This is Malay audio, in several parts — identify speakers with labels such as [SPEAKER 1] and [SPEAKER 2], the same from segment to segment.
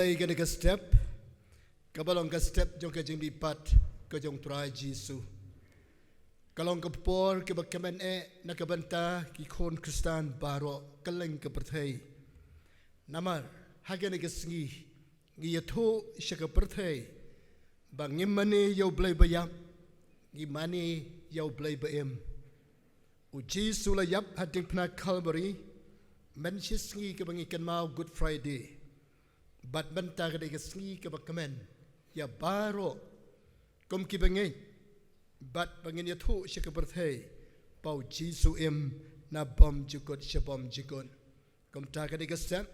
[SPEAKER 1] playกันกับ step กับลองกับ step จงกับจิงดีปัดก็จงตรายจีสุกับลองกับปอร์กับกับมันนักกับบันตากิโคนคริสตันบาโรกัลเลงกับประเทศนามาหากกันกับสงีกิยทูชกับประเทศบางยิมมันยาวเบลย์บยับยิมมันยาวเบลย์บเอ็มอุจีสุลยับหัดดิงพนักคัลบรีมันชิสงีกับบังกันมา Good Friday บัดบันตากันกับสงีกับกับมันยาบาโรกมกิบังเงบัดบังเงยทูชกับประเทศเป่าจีสุเอ็มนาบอมจุกดชบอมจุกดกมตากันกับเซม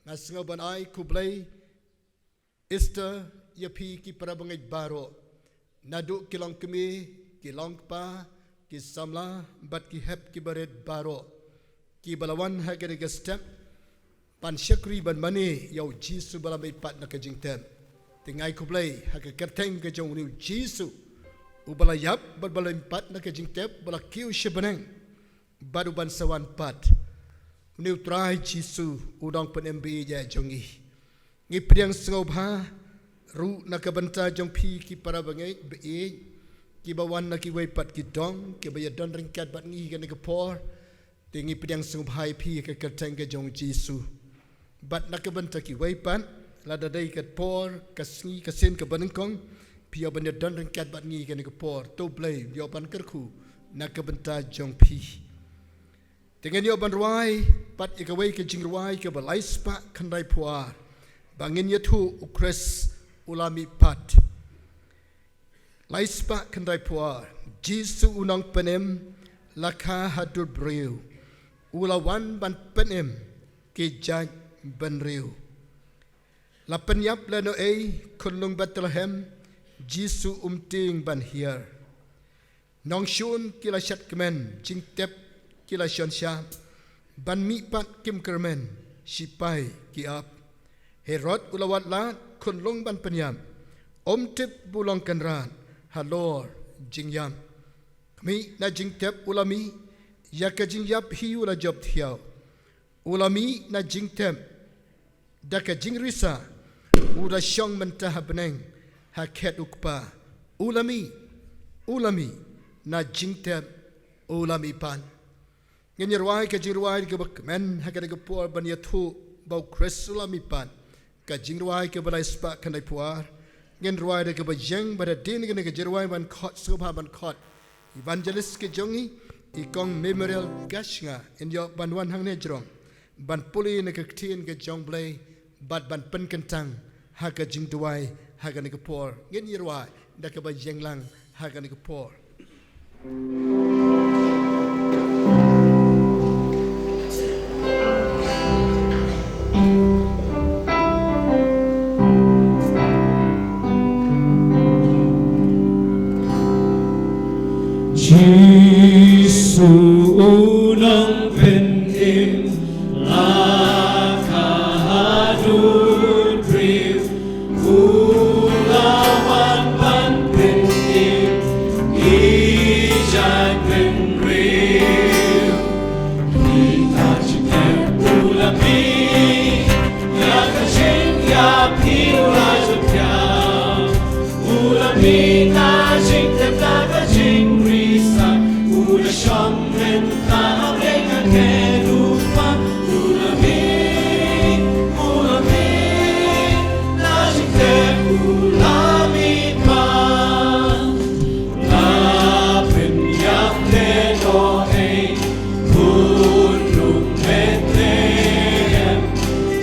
[SPEAKER 1] งาสงบันไอคุบเลยอิสเตอร์ยาพีกิปราบังเงบาโรนาดุกิลองกมีกิลองปากิสัมลาบัดกิเฮบกิบาร์ดบาโรกิบาลวันฮากริกสเตมปันชักรีบันมันนี่ยาวจีสุบาลไม่ปัดนักจิงเต็มแต่ไงคุบเลยฮากกระเทงกระจงนิวจีสุอุบาลยับบัดบาลไม่ปัดนักจิงเต็มบาลคิวเชบังบัดอุบันสวรรค์ปัดนิวตรายจีสุอุดองเป็นเอ็มบีเยจงงี้เพียงสงบฮารู้นักบันตาจงพีกิปราบังเงเบเอกิบาวันนักกิไวปัดกิดองกิบายดอนริงกัดบัดงี้กันนักพอร์แต่งี้เพียงสงบหายพีกับกระเทงกระจงจีสุบัดนักบันตากิไวปัดลาดได้กัดพอร์กับงี้กับเส้นกับบันนึงกงพี่เอาบันดอนริงกัดบัดงี้กันนักพอร์ตัวเปลย์ยอบันกระคูนักบันตาจงพีแต่งี้ยอบันรวยปัดอีกไว้กับจิงรวยกับไลส์ปะคันไรพัวบางเงี้ยทูอุครสอุลามิปัดไลส์ปะคันไรพัวจีสุอุนองเป็นเอ็มลักาฮัดูบริวอุลาวันบันเป็นเอ็มกิจัยบันริวลาเป็นยับเลนเอคนลงเบตเลเฮมจีสุติงบันเฮียร์น้องชูนกิลาชัดกเมนจิงเต็บกิลาชอนชาบันมีปัดกิมกระเมนชิไปกิอับเฮรอดอุลาวัดลาคนลงบันเป็นยามทิบบุลองกันรานฮัลโหลจิงยามมีนาจิงเต็บอุลามีอยากจิงยับฮิวลาจบเที่ยวอุลามีนาจิงเต็บดักจิงริซาอุลาช่องมันตาฮับเนงฮักเฮดอุกปาอุลามีนาจิงเต็บอุลามีปันเงินยรวายกับจิงรวายกับบักแมนฮักเดกับปัวบันยาทูบาวคริสอุลามีปันกับจิงรวายกับบันไลสปะคันไดปัวเงินรวยเด็กกับยังบัดดินกันกับจรวยบันคอดสุภาพบันคอดอีวานเจลิสกับจงอีกองเมมโมเรียลกัชงาอินยอบันวันหังเนจรองบันปุลีนักทีนกับจงเบลบัดบันเป็นกันตังหากจิงดวยหากนักพอร์เงินยรวยเด็กกับยังลังหากนักพอร์
[SPEAKER 2] Jesu unang penim lakahadun priw ulawan pan penim ijan pen riw kita chikem ulami yakachin yapi ulajapya ulami na chikem lakachin risa ula sham men ta lenga kerupa ulami na chite ulami pa la pen yak te no e kunung metem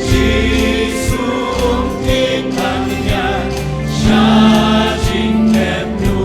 [SPEAKER 2] jisu tin tanya sha jing tem nu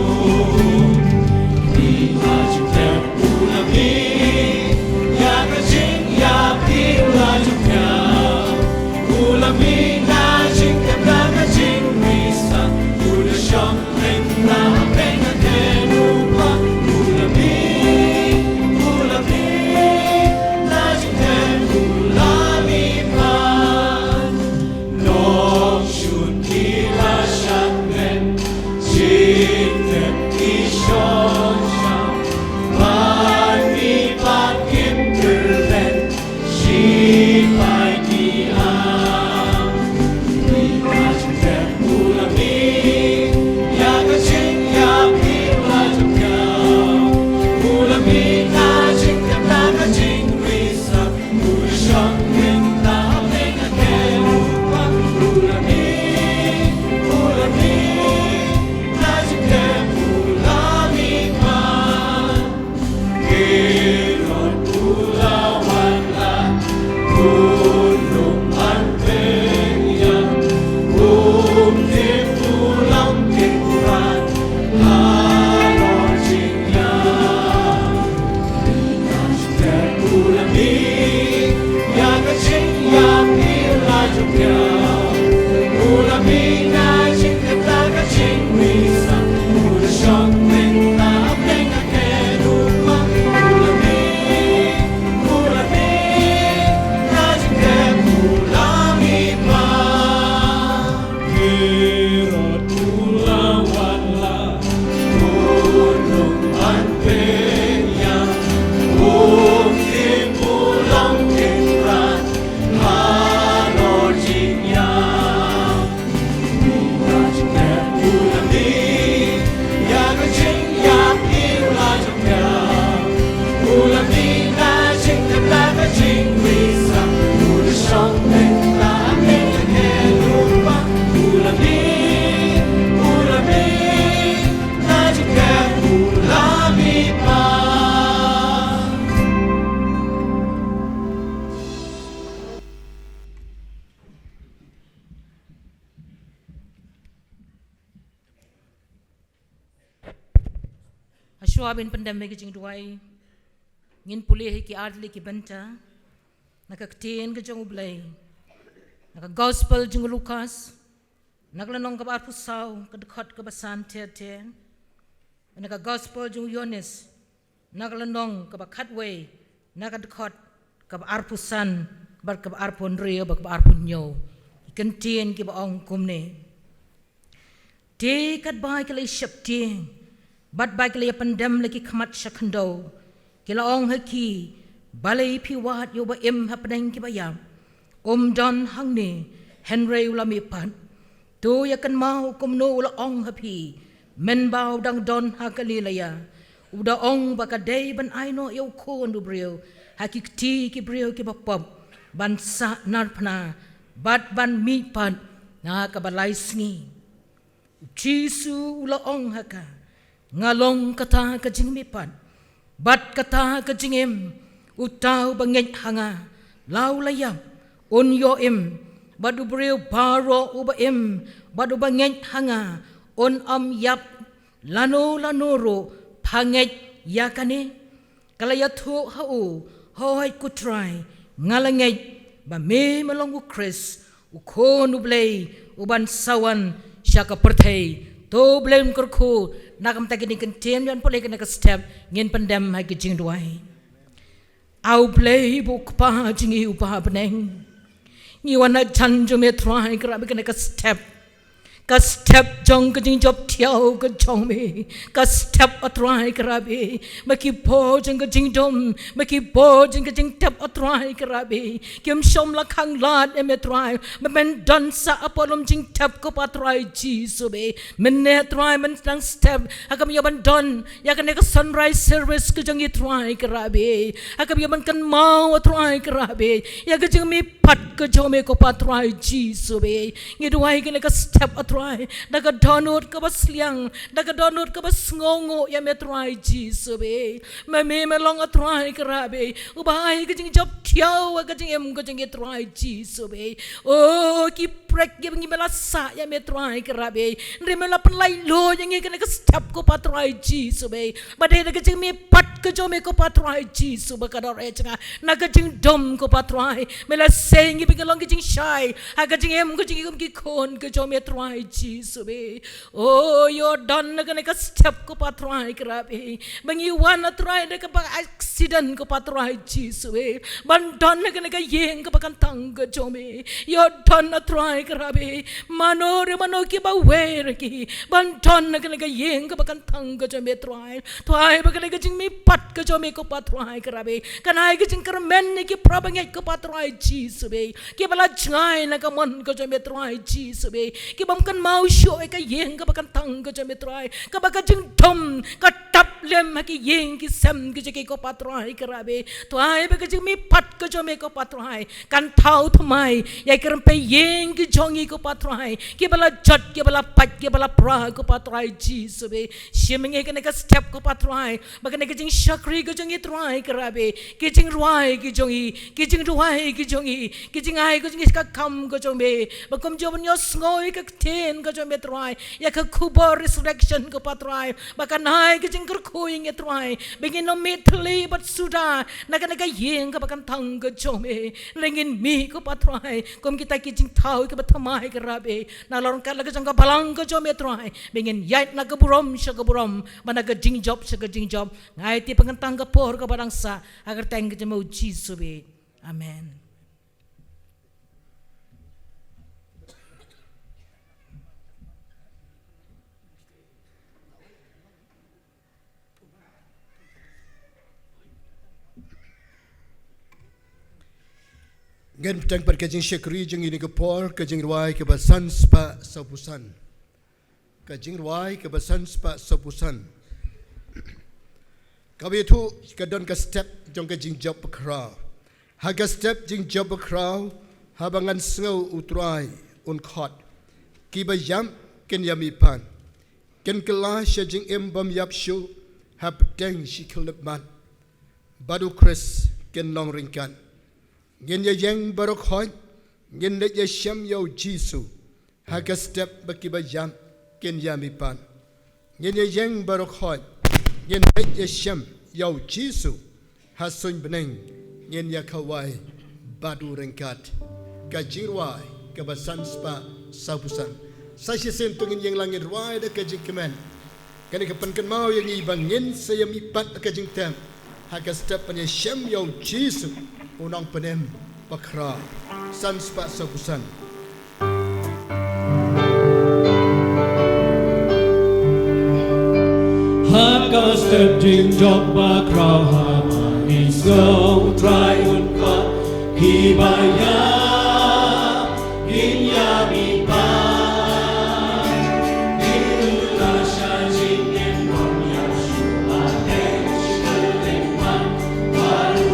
[SPEAKER 3] Ashwabin pandemic jing duai ngin pulih ki adli ki benta nakaktin ke jong ublay naka gospel jing Lukas naglanong ka bar pusaw kadkhot ka basan te naka gospel jing Yohanes naglanong ka bakatway nakadkhot ka bar pusan bar ka bar ponrio ba ka bar punyo ikantin ki baong kumne te kat bai ka lay shapti bat bai kali pandem lagi khamat shakando kila ong haki balai piwat yo ba em hapdeng ki bayam don hangni henry ulami pan tu yakan mau kumno ula ong hapi men bau dang don hakali laya uda ong bakadei ban aino yo ko ndu brio hakikti ki brio ki bapop ban sa narpana bat ban mi pan na kabalai sngi jisu ula ong haka ngalong kata ka jing mipan bat kata ka jing em utaw bangej hanga law layam on yo em badu breu baro uba em badu bangej hanga on am yap lano lanoro phangej yakane kalaya thu hau hoy kutrai ngalangej ba me malong u Chris u khon u blay uban sawan syaka perthei to blame kurku nakam tagi ni kentem yan pole kena ke step ngin pandem ha jing duai au play buk pa jingi upa beneng ni wana chanjo me try kra kena ke step jong ke jing job tiao ke jong me ka step atrai krabi maki po jing ke jing dom maki po jing ke jing tap atrai krabi kim shom la khang lat em try men don sa apolom jing tap ko patrai Jesus be men ne try men tang step akam yaban don ya kan ke sunrise service ke jing try krabi akam yaban kan mau try krabi ya ke jing mi pat ke jom me ko patrai Jesus be ngi duai ke ke step daga donut ka basliang daga donut ka basngongo ya metrai Jesus be me melong atrai krabe ubai ka jing job tiao ka jing em ka jing atrai Jesus be oh ki prek gi bela sa ya metrai krabe remela penlai lo yang ngi ka step ko patrai Jesus be badai daga jing me pat ka jome ko patrai Jesus ba ka dor ecanga naga jing dom ko patrai mela sengi bi ka long jing shai ha ka jing em ko jing ki kon ka jome atrai Jesus be oh yo don na ka step ko patrai krabe bangi wan atrai de ka accident ko patrai Jesus be ban don na ka yeng ka kan tang ka jome yo don atrai krabe manore mano ki ba wer ki ban don na ka yeng ka kan tang ka jome trai twai ba ka jing mi pat ka jome ko patrai krabe kanai ka jing kermen ni ki prabangai ko patrai Jesus be ki bala jngai na ka mon ko jome trai Jesus be ki bam kan mau show ka yeng ka bakan tang ka jame trai ka baka jing thom ka tap lem ki yeng ki sam ki jeke ko patrai krabe to ai baka jing mi pat ka jame ko patrai kan thau thmai ya kram pe yeng ki jongi ko patrai ki bala jat ki bala pat ki bala pra ko patrai Jesus be shimenge ka step ko patrai baka ne jing shakri ko jongi trai krabe ki jing ruai ki jongi ki jing ruai ki jongi ki jing ai ko jing ka kam ko jome bakom jom nyo ngoi ka ten ko jome trai ya ka kubo resurrection ko patrai baka nai ki jing kerkoing etrai begin no metli but sudah naga yeng ka bakan tang ke jome lengin mi ko patrai kom kita kijing tau ke batamai ke rabe na lorong ka laga jangka balang ke jome etrai begin yait na keburom syakeburom mana ke jing job ngai ti pengentang ke por ke badangsa agar tang ke jemo Jesus be amen.
[SPEAKER 1] Ngan petang per kajing syakri jeng ini ke por kajing ruai ke basan spa sapusan. Kajing ruai ke basan spa sapusan. Kabi itu kadon ke step jong kajing job pekrau. Haga step jing job pekrau habangan sengau utrai unkot. Kiba yam ken yamipan. Ken kelah syajing embam yapshu hapdeng shikelebman. Badu kris ken long ringkan. Ngin ya yang barok hoy, ngin ya syam yau jisu, haga step baki bayam, ken yamipan. Ngin ya yang barok hoy, ngin ya syam yau jisu, hasun beneng, ngin ya kawai badu rengkat, kajirwai kabasan spa sabusan. Saya sentungin yang langit ruai dah kajing kemen, kani kapan mau yang ibangin saya mipat kajing tem, haga step pen ya syam yau jisu. Unang penem bakra san spa sabusan.
[SPEAKER 2] Haga step jing job bakra hama isgo try unkot hibaya inyami pa itulah syajing embam yasu adesh kelengman baru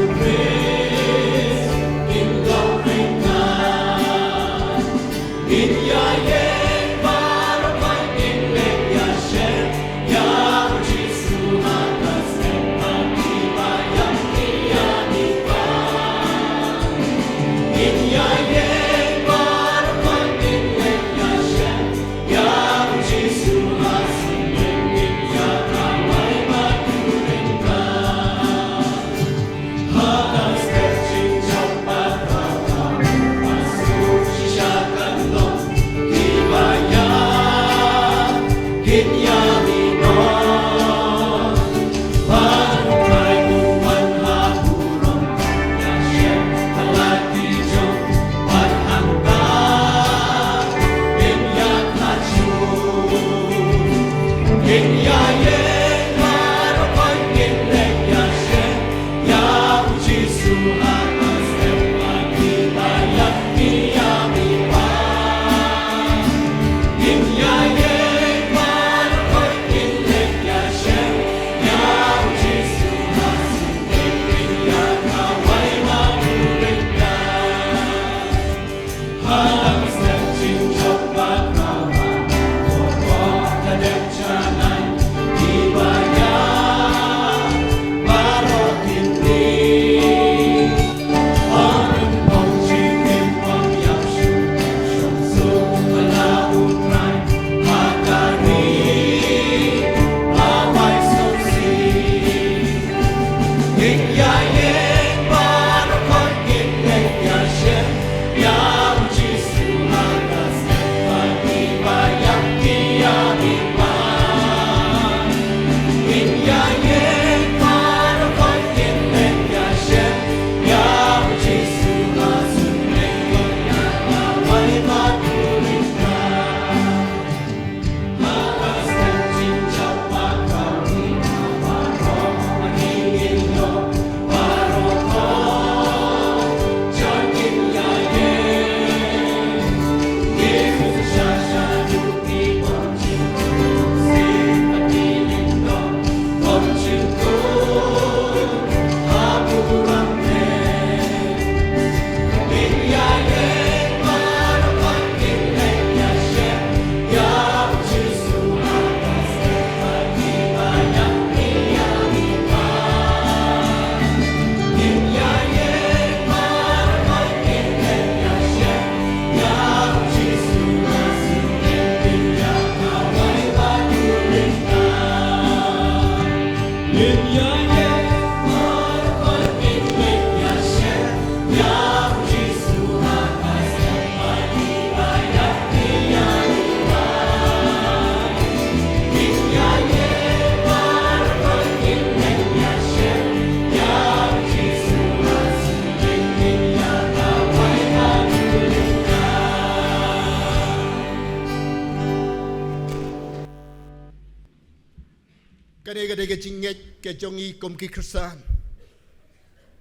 [SPEAKER 1] Kadang-kadang ke jinget ke jongi kum ki Kristan.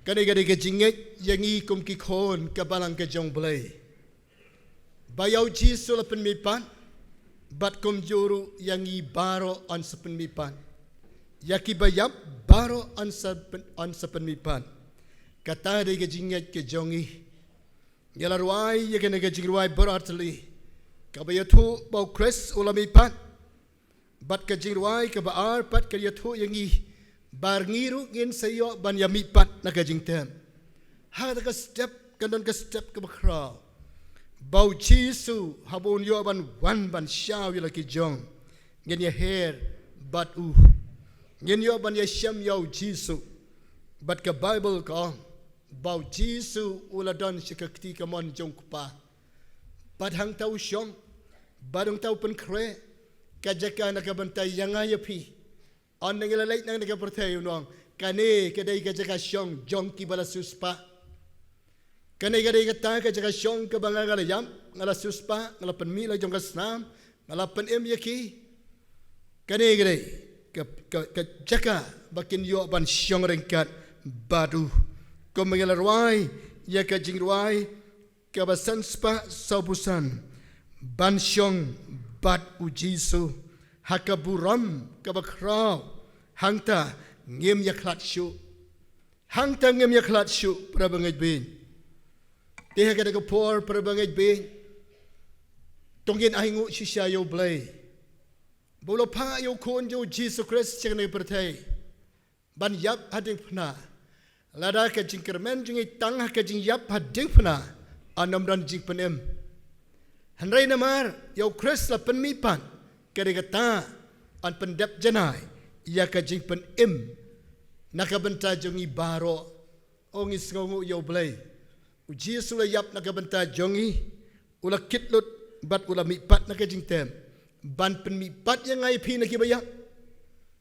[SPEAKER 1] Kadang-kadang ke jinget yangi kum ki khon ke balang ke jong belai. Bayau Jisu lapan mipan, bat kum juru yangi baro on sepen mipan. Yaki bayap baro on sepen mipan. Kata de ke jinget ke jongi. Yala ruai ya kena ke jing ruai beratli. Kabayatu bau kres ulamipan. Bat ke jingwai ke baar pat ke yathu yangi bar ngiru ngin sayo ban yami pat na ke jingtem ha ka step kandon ke step ke bakra bau Jisu habun yo ban wan ban shaw yala ki jong ngin ya hair bat ngin yo ban ya sham yo Jisu bat ke Bible ka bau Jisu uladon shikakti ke mon jong pa bat hang tau shong badung tau pen kre kajaka nakabantai yang ayapi on nangilalait nang nakapertay unong kane kadai kajaka syong jong ki bala suspa kane kadai kata kajaka syong ka bangala yam ngala suspa ngala penmila jong kasnam ngala penem yaki kane kadai kajaka bakin yo ban syong rengkat badu ko mengilarwai ya kajing ruai kabasan spa saubusan ban syong bat Jisu hakaburam kabakraw hangta ngem yaklat shu hangta ngem yaklat shu prabangaj bin teha kada kapor prabangaj bin tongin aingu shisha yo blay bolo pa yo kon yo Jisu Christ chakne pertai ban yap hading pna lada ka jingkermen jingi tang ka jing yap hading pna anam dan jing penem Handrai namar, yau Chris la penmipan, kereta an pendap janai, ia kajing pen nakabenta jongi baro, ongis ngongu yau belai. Uji sula yap nakabenta jongi, ula kitlut bat ula mipat nakajing tem, ban penmipat yang ngai pi nakibayak,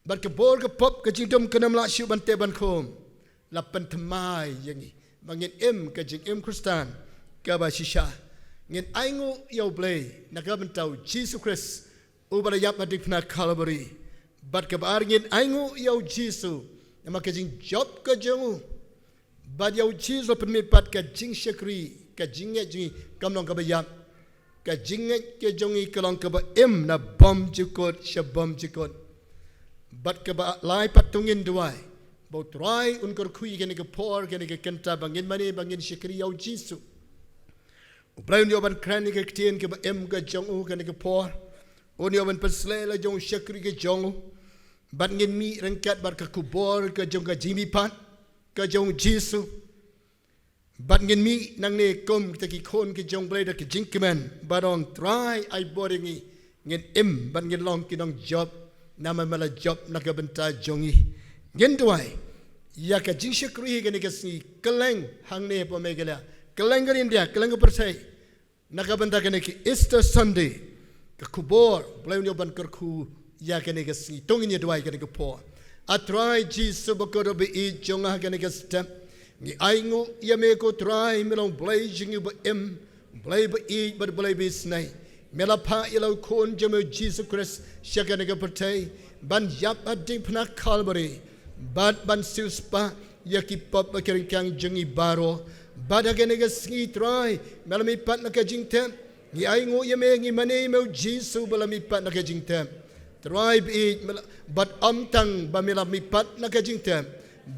[SPEAKER 1] bat kebor kepop kajing dom kenam laksyu bante ban kom, la pentemai yangi, bangin kajing Kristan, kabasisha. Ngin aingu yau blay nakabentau Jesus Christ ubara yap hadik na Calvary bat kabar ngin aingu yau Jesus nama kajing job ka jongu bat yau Jesus penmipat ka jing syakri ka jinget jingi kamlong ka bayap ka jinget ke jongi kalong ka ba na bom jukot syabom jukot bat ka ba lai patungin duai bau try unkor kui kene ka por kene ka kenta bangin mani bangin syakri yau Jesus Ubrayon yoban krani ke ktien ke ba ke jongu ke ne ke por. On yoban persle la jong syakri ke jongu. Bat ngin mi rengkat bar ke kubor ke jong ke jimi pan. Ke jong Jisu. Bat ngin mi nang ne kom ke ki kon ke jong blade ke jingkemen. Barong try ai boringi. Ngin bat ngin long ki dong job. Nama mala job nak ke benta jongi. Ngin duai. Ya ke jing syakri ke ne ke sni keleng hang ne po megala. Kelengar India, kelengar persai. Nakabenta kene ki Easter Sunday. Ke kubor, boleh nyoban kerku ya kene ke si tongin ya dua kene ke po. Atrai Jisu bakoro be I jonga kene ke step. Ni aingu ya me ko try melong boleh jingu be boleh be I boleh be snai. Melapa ilau kon jemu Jisu Christ syakene ke pertai. Ban yap ading pena Calvary. Ban suspa ya ki pop kering kang jengi baro. Bada kene ke singi try melami pat nak jing tem ni aingu ye me ngi mane me Jisu balami pat nak jing tem try bi bat amtang ba melami pat nak jing tem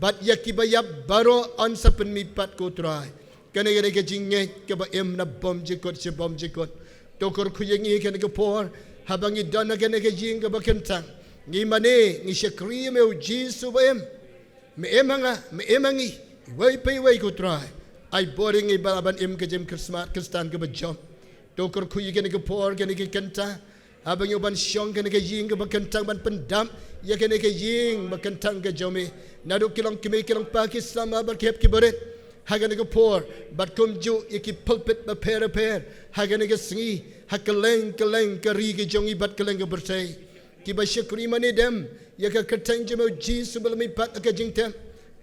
[SPEAKER 1] bat yakibayab baro an sapen mi pat ko try kene ke jing nge ke ba na bom jikot se bom jikot tokor ku ye ngi kene ke por habangi dana kene ke jing ke ba kentang ngi mane ngi syakri me Jisu ba me emangi wai pe wai ko try ai boring I balaban ke jem Kristan ke bejom tokor ku yene ke por kene ke kenta abang yo ban syong kene ke ying ke bakentang ban pendam ya kene ke ying bakentang ke jome nadu kilong kime kilong Pakistan ban kep ke boret hagane ke por bat komju ki pulpit ba per hagane ke singi hakeleng ke ri ke jongi bat keleng ke bersai ki ba syukri mane dem ya ke ketang jemo Jisu balami pat ke jingtem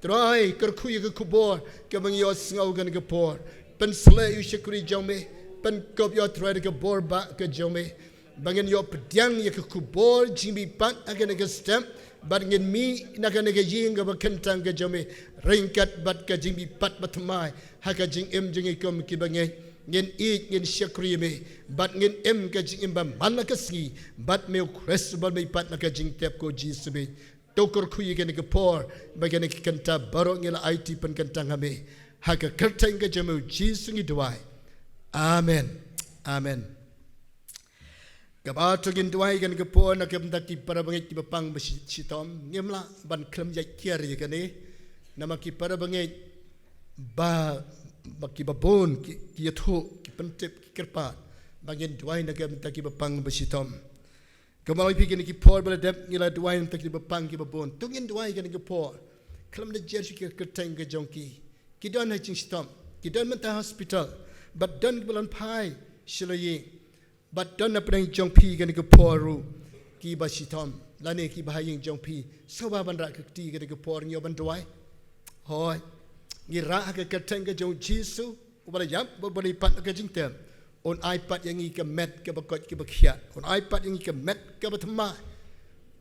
[SPEAKER 1] try kerku ye ke kubor ke bang yo ngau kan ke por pen sle yu syukri jome pen kop yo try ke bor ba ke jome bangin yo pedang ya ke kubor jimbi pat akan ke step bangin mi nakan ke ying ke bakentang ke jome ringkat bat ke jimbi pat batmai haka jing jing ikom ki bangin ngin ngin syakri me bat ngin ke jing bam malakasi bat me kres bal me pat ka jing tep ko Jesus be tokor khuyi ke ke por bangin ke kanta baro ngila IT pen kantang hame haka kertang ke jome Jesus ngi duai amen amen Kabatugin duai kan kepo nak kemdaki para bangit ki bapang besitom ngemla ban klem ya kiar ya kane nama ki para bangit ba baki babon ki yathu ki pentep ki kerpa bangin duai nak kemdaki bapang besitom kamalai pi ki por bala dep ngila duai nak ki bapang ki babon tungin duai kan kepo klem de jer ki kerteng ke jongki ki don ha ching sitom ki don menta hospital but don bulan pai shilayi But don't apply jong pi kan ke poru ki basitom lane ki bahaying jong pi soba ban rak ti kan ke por nyo ban doai hoi ngi ra ka keteng ke jong jisu ubala yap bali pat ka jingtem on ipad yang i ke met ke bakot ke bakhia on ipad yang i ke met ke batma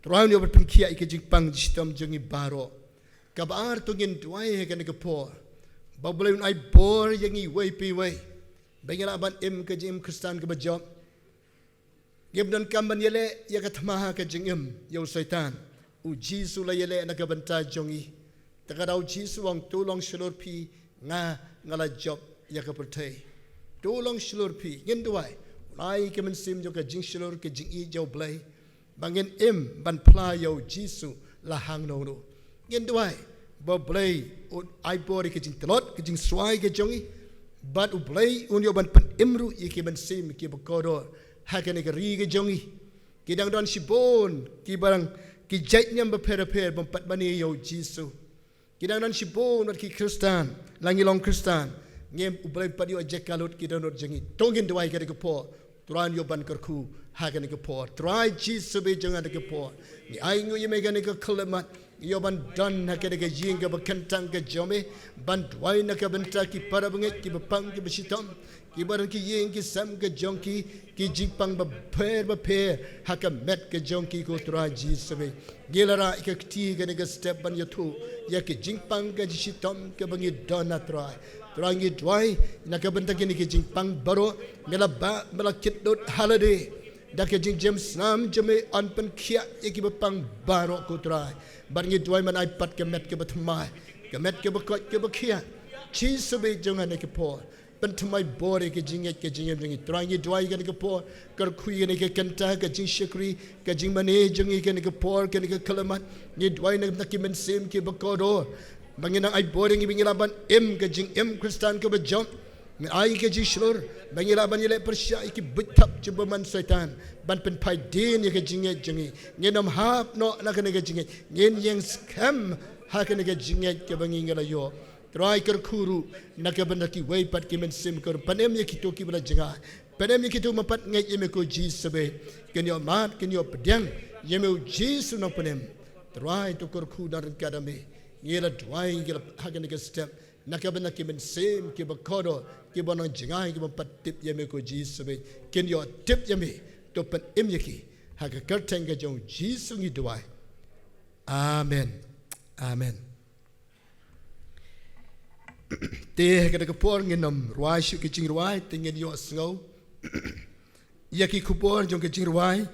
[SPEAKER 1] troan yo bat penkhia i ke jingpang jistom jong i baro ka bar to ngin doai kan ke por babale on i bor yang i wei pi wei bengela ban ke jim kristan ke bajop Gibdan kamban yele ya katmaha ka jingim yo Snaitang u Jisu la yele na kabanta jongi takarau Jisu wang tulong shlur pi ngala job ya ka pertai tulong shlur pi ngenduai lai ke mensim jo ka jing shlur ke jing i jo blai bangin ban pla yo Jisu la hang no no ngenduai bo blai u ai bori ke jing telot ke jing swai ke jongi bat u blai un yo ban pan imru i ke mensim ke bokodor Hakan ke ri ke jongi kidang don sibon ki barang ki jaitnya berper bompat bani yo Jisu kidang don sibon ki Kristan langi long Kristan ngem ublai padi o jekalut ki don jengi tongin dwai ke po turan yo ban kerku hakan ke po try Jisu be jangan ke po ni ai ngu yeme ke kelemat yo ban don hakan ke jing ke bekentang ke jome ban dwai na ke benta ki para bengit ki bepang ki besitom ki barang ki yeng ki sam ke jongki ki jingpang baper haka met ke jongki ko tra Jisu be gelara ke ti ke ne step ban yatu ya ke jingpang ke jisitom ke bangi dona tra ngi dwai na ke benta ke ni ke jingpang baro mela ba mela kit dot holiday da ke jing James nam jeme on pen khia ye ki bapang baro ko tra ban ngi dwai man ai pat ke met ke batmai ke met ke bakot ke bakhia Jisu be jonga ne ke po pentumai bore ke jinget ke jingem jingi trangi dwai ke ke por kar khui ke kanta ke jing shakri ke jing mane jingi ke por ke kalamat ni dwai na ki men sem ke bakodo bangina ai bore ngi bingilaban ke jing kristan ke bejom me ai ke ji shlur bangilaban yele persya ki bitap cuba man Snaitang ban pen pai din ke jinget jingi ngenam hap no na ke jinget ngen yang scam ha ke jinget ke bangingala yo Try kerkuru nak benda ki way pat ki men sim ker panem ye kito ki bela jenga panem ye kito mapat ngai ye me ko Jesus be ken yo mat ken yo pedang ye me Jesus no panem try to kerku dar kadame ngela dwai ngela hagen ke step nak benda ki men sim ki bakodo ki bono jenga ki mapat tip ye me ko Jesus be ken yo tip ye me to panem ye ki haga kerteng ke jong Jesus ngi dwai amen amen te kada kapor nginam ruai shu kicing ruai tingen yo sngau ya ki kupor jong kicing ruai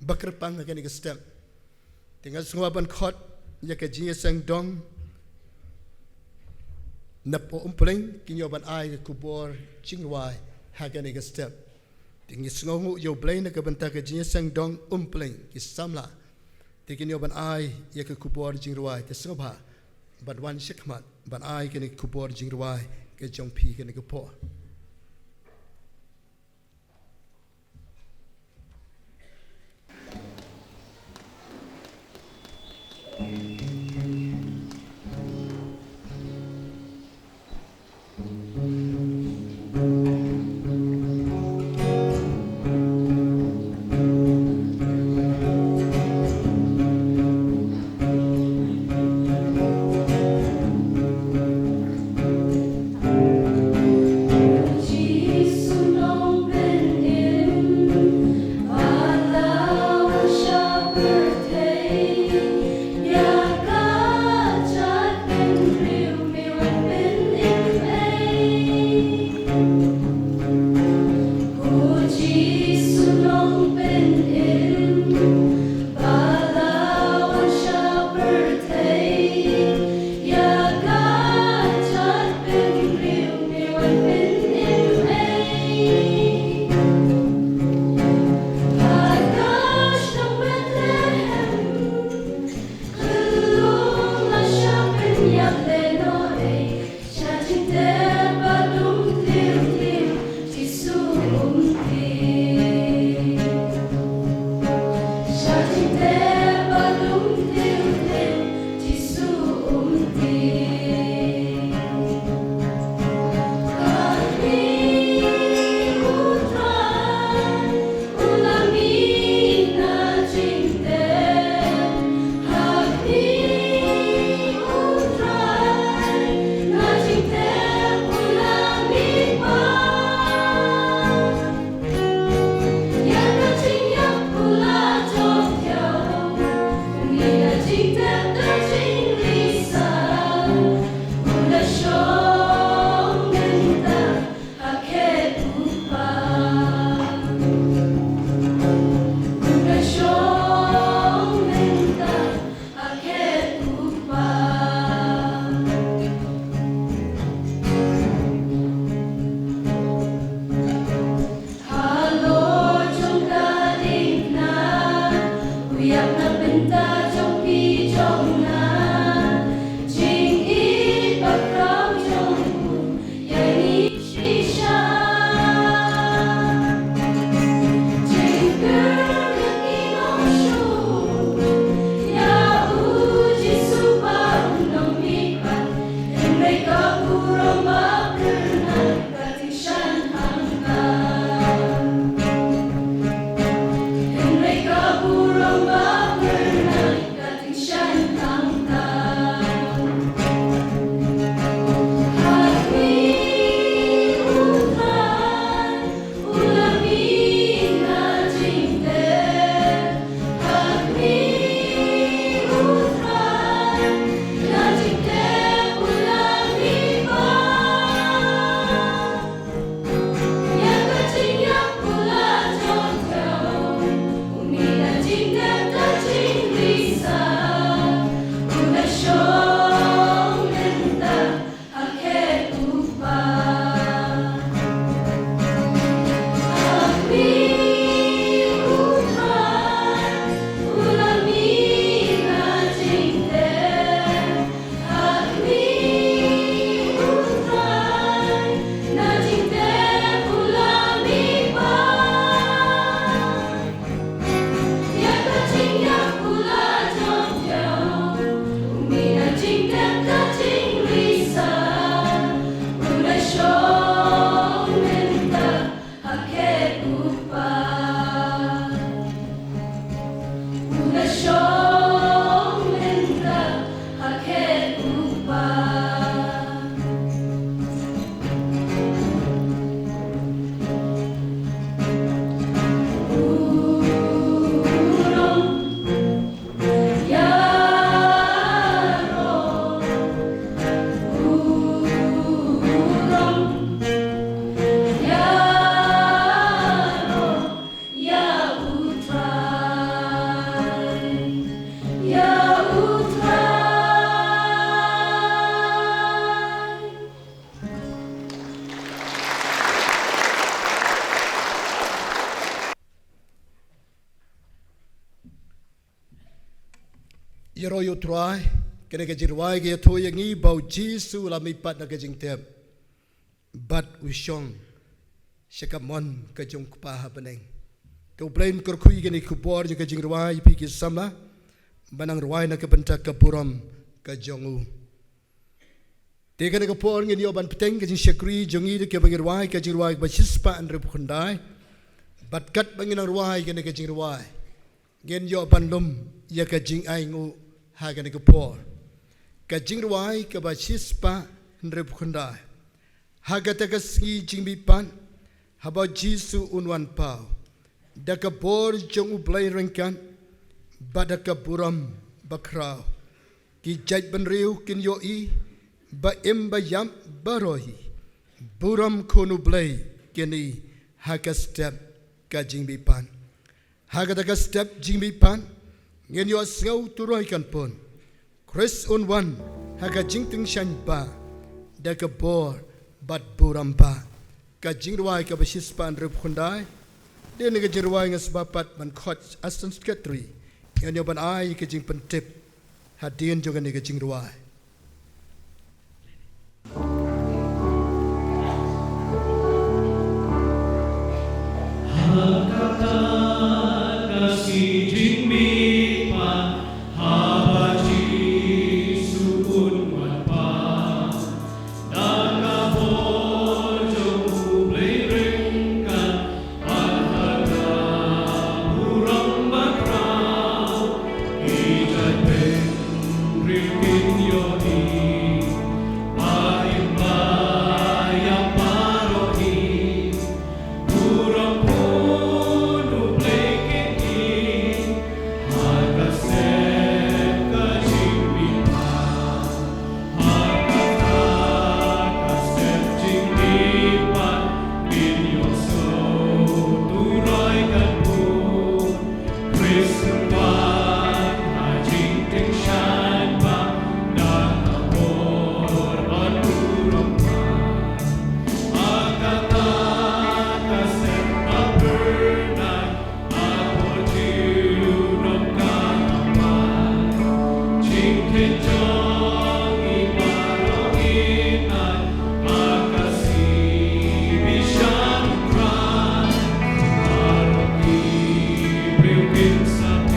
[SPEAKER 1] bakar pang ka ni step tinggal sngau ban khot ya ka jing sang dong napo umpleng kin yo ban ai kupor ching ruai ha ka ni step tinggal sngau yo blai na ka banta ka jing sang dong umpleng ki samla tingin yo ban ai ya ka kupor jing ruai te sngau ba but one shikmat but I can kupor jingruai ke jong pi ke kupor Yeroyu try, kena kejirwai ke tu yang ni bau Jisu la mipat na kejing tem. But usyong syakamon kejong kupaha beneng. Kau blame kerkui kini kubor je kejing ruai pikir sama, banang ruai na kebentak kepuram kejongu. Teka na kapor ngini oban peteng kejing syakri jongi de kebangir ruai kejing ruai basispa andre pukundai. But kat banginang ruai kena kejing ruai. Gen yo bandum ya kejing aingu hagan kapor. Kejing ruai ke basispa andre pukundai. Hagatagasgi jingbipan haba Jisu unwan pau. Dakabor jong ublay rengkan badakaburam bakrau. Ki jait benriu kin yoi ba imbayam barohi. Buram konu blay kini hagastep ka jingbipan. Hagatagastep jingbipan ngin yo sngau turoy kan pon. Chris unwan haga jingting shan ba dakabor bat burampa kajing ruai ka basispan rep khundai dia ni kajing ruai ngas bapat man khot aston secretary yang yo ban ai kajing pentip hadien juga ni kajing ruai
[SPEAKER 2] Hakata kasih jingmi pan haba Jisu unwan pan Sa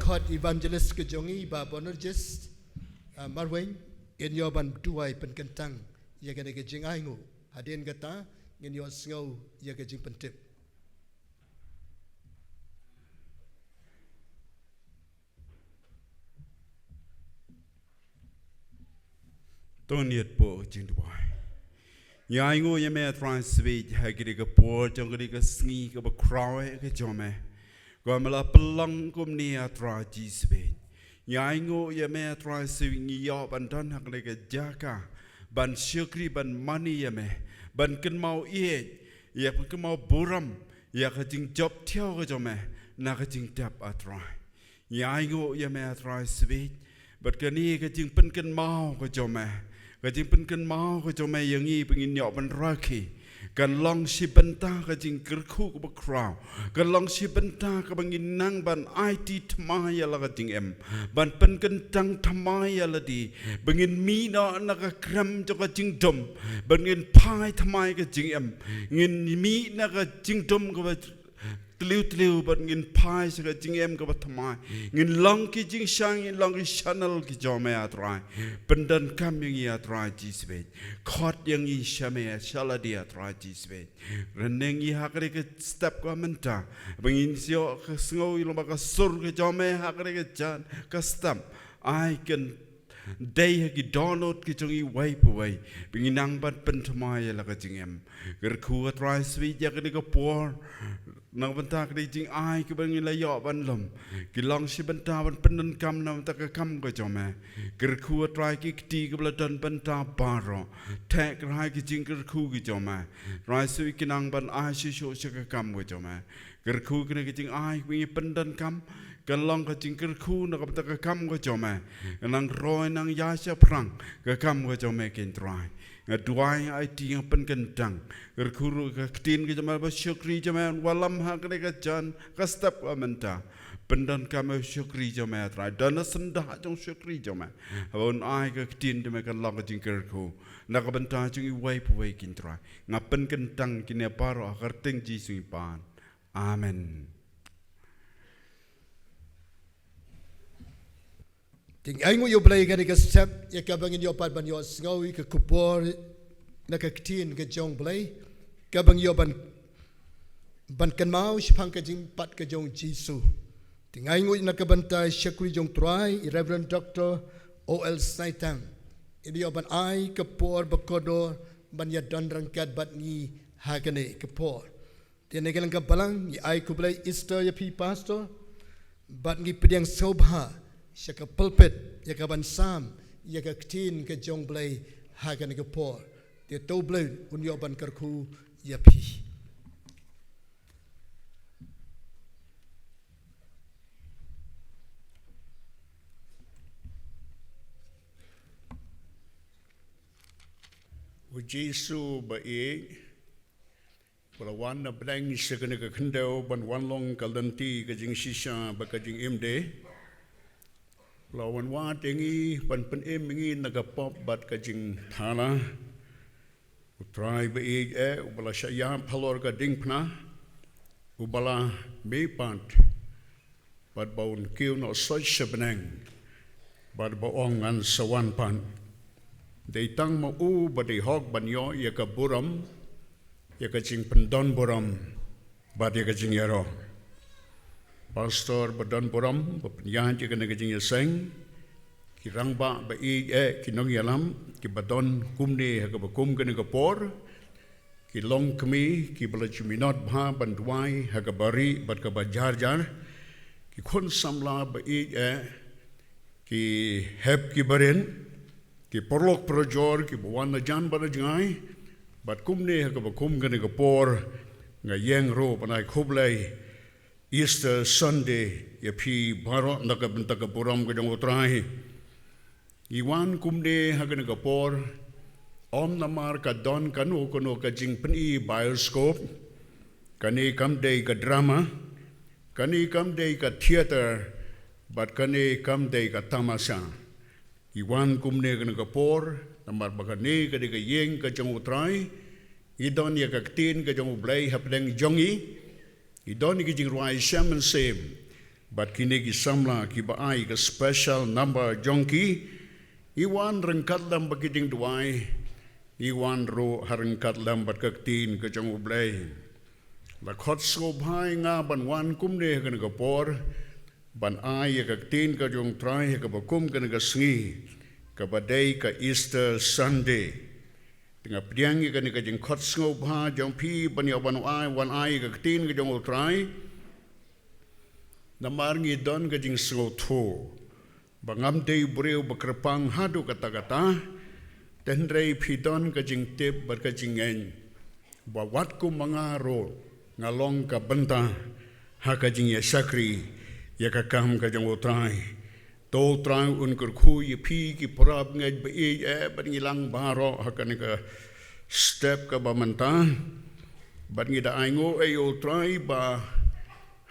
[SPEAKER 1] kod evangelist ke jongi ba bonerjist marweng in yo ban duai pen kentang ya ke jing aingu hadin kata ngin yo sngau ya ke jing pentip
[SPEAKER 4] Toniat po jing duai ya aingu ya me transvit hagri ke por jongri ke sngi ke bakrawe ke jome Gomala pelang kumni atra jisbe. Yaingo ya me atra swingi ya bandan hakle ke jaka ban syukri ban mani ya me ban ken mau ie ya ken mau buram ya ka jing job tiao ke jome na ka jing tap atra. Yaingo ya me atra swit bat kani ka jing pen mau ke jome ka jing pen mau ke jome yangi pengin ya ban raki. Kan long si benta ka jing kerku ka bakraw kan long si benta ka bangin nang ban IT tmaya la ka jing em ban pen kentang tmaya la di bangin mina na ka kram jo ka jing dom bangin pai tmai ka jing em ngin mi na ka jing dom ka tliu ban ngin pai sa ka jing em ka tmai ngin long ki jing sang ngin long ki channel ki jo me atrai pendan kam yang ia atrai jisbe khot yang i shame shala dia atrai jisbe reneng i hakre ke step ka menta bangin sio ka sngo i lo ka sur ke jo me hakre ke jan ka step I can day ki download ki jongi wipe away binginang ban pentamaya la ka jingem gerku atrai swi ya ke ko por nang benta ke jing ai ke bangin la yo ban lom ki long si benta ban pendan kam nam ta ka kam ko jome gerku atrai ki ti ke bladan benta baro tek rai ki jing gerku ki jome rai swi ki nang ban ai si sho se ka kam ko jome gerku ke jing ai bingi pendan kam kan long ka jing kerku na ka ta kam ko jome nang roi nang ya sha prang ka kam ko jome ken trai nga duai ai ti ng pen kentang kerku ka tin ke jome ba syukri jome walam ha ka jan ka step amenta pendan kam syukri jome trai dan sendah jong syukri jome on ai ka tin jome kan long ka jing kerku na ka benta jing i wai pu wai kin trai nga pen kentang kin ya paro akar teng ji sui pan amen.
[SPEAKER 1] Ting aingu yo blai ka ka step ya ka bangin yo pat ban yo sngawi ka kupor na ka ktin ka jong blai ka bang yo ban kan mau shpang ka jing pat ka jong jisu ting aingu na ka banta shakri jong trai Reverend Dr. O.L. Snaitang ini yo ban ai ka por bakodor ban ya dan rangkat bat ni hagane ka por tiene ka lang ka balang i ai ku blai Easter ya pi pastor bat ngi pediang sobha Shaka pulpit, yaka bansam, yaka ktin ke jong blay hagan ke por. Dia tau blay unyo ban karku yapi.
[SPEAKER 5] Ujisu baik, pelawan na blang sekena ke kendau ban wan long kalanti ke jing sisa ba ke jing imde. Lawan wa tengi pan emingi nagapop bat kajing thana utrai ba ubala syaya phalor ka dingpna ubala mepant bat baun kiu no soi sebeneng bat baong an sawan pan dei tang ma u ba dei hok ban yo ya ka buram ya ka jing pendon buram bat ya ka jing yaro Pastor badan boram berpenyahan jika negara jingnya seng kirang ba ki nong yalam ki badon kumne ha ka bakum ke negara por ki long kemi ki bala juminot bha banduai ha ka bari bat ka bajar jar ki khon samla ki heb ki baren ki porlok projor ki buwan na jan bala jangai bat kumne ha ka bakum ke negara por ngayeng ro panai khoblai Easter Sunday ya pi baro ndaka bentaka puram ke jong utrai iwan kumde hagen ka por om namar ka don kanu kono ka jing peni bioscope kani kam day ka drama kani kam day ka theater but kani kam day ka tamasha iwan kumde kan ka por namar bagane ka de ka yeng ka jong utrai idon ya ka tin ka jong blai hapdeng jongi Idon ki jing ruai shaman sem But kini ki samla ki baai ka special number jongki iwan rengkat lam bakiding duai iwan ro harengkat lam bat kaktin ka jong ublay la khot so bhai nga ban wan kumne kan ka por ban ai kaktin ka jong trai ka bakum kan ka sngi ka badai ka Easter Sunday tengah piang kan ka jeng khot so bha jong pi ban ya ban ai wan ai kaktin ka jong trai namar ngi don ka jing so tho bangam dei breu bakrapang hadu kata-kata tenrei pidon ka jing tip bar ka jing en bawat ku mangaro ngalong ka benta ha ka jing ya sakri ya ka kam ka jang utrai to trai un kur khu ye pi ki prab ngai ba e ban ngilang baro ha ka ni ka step ka ba manta ban ngi da aingo e utrai ba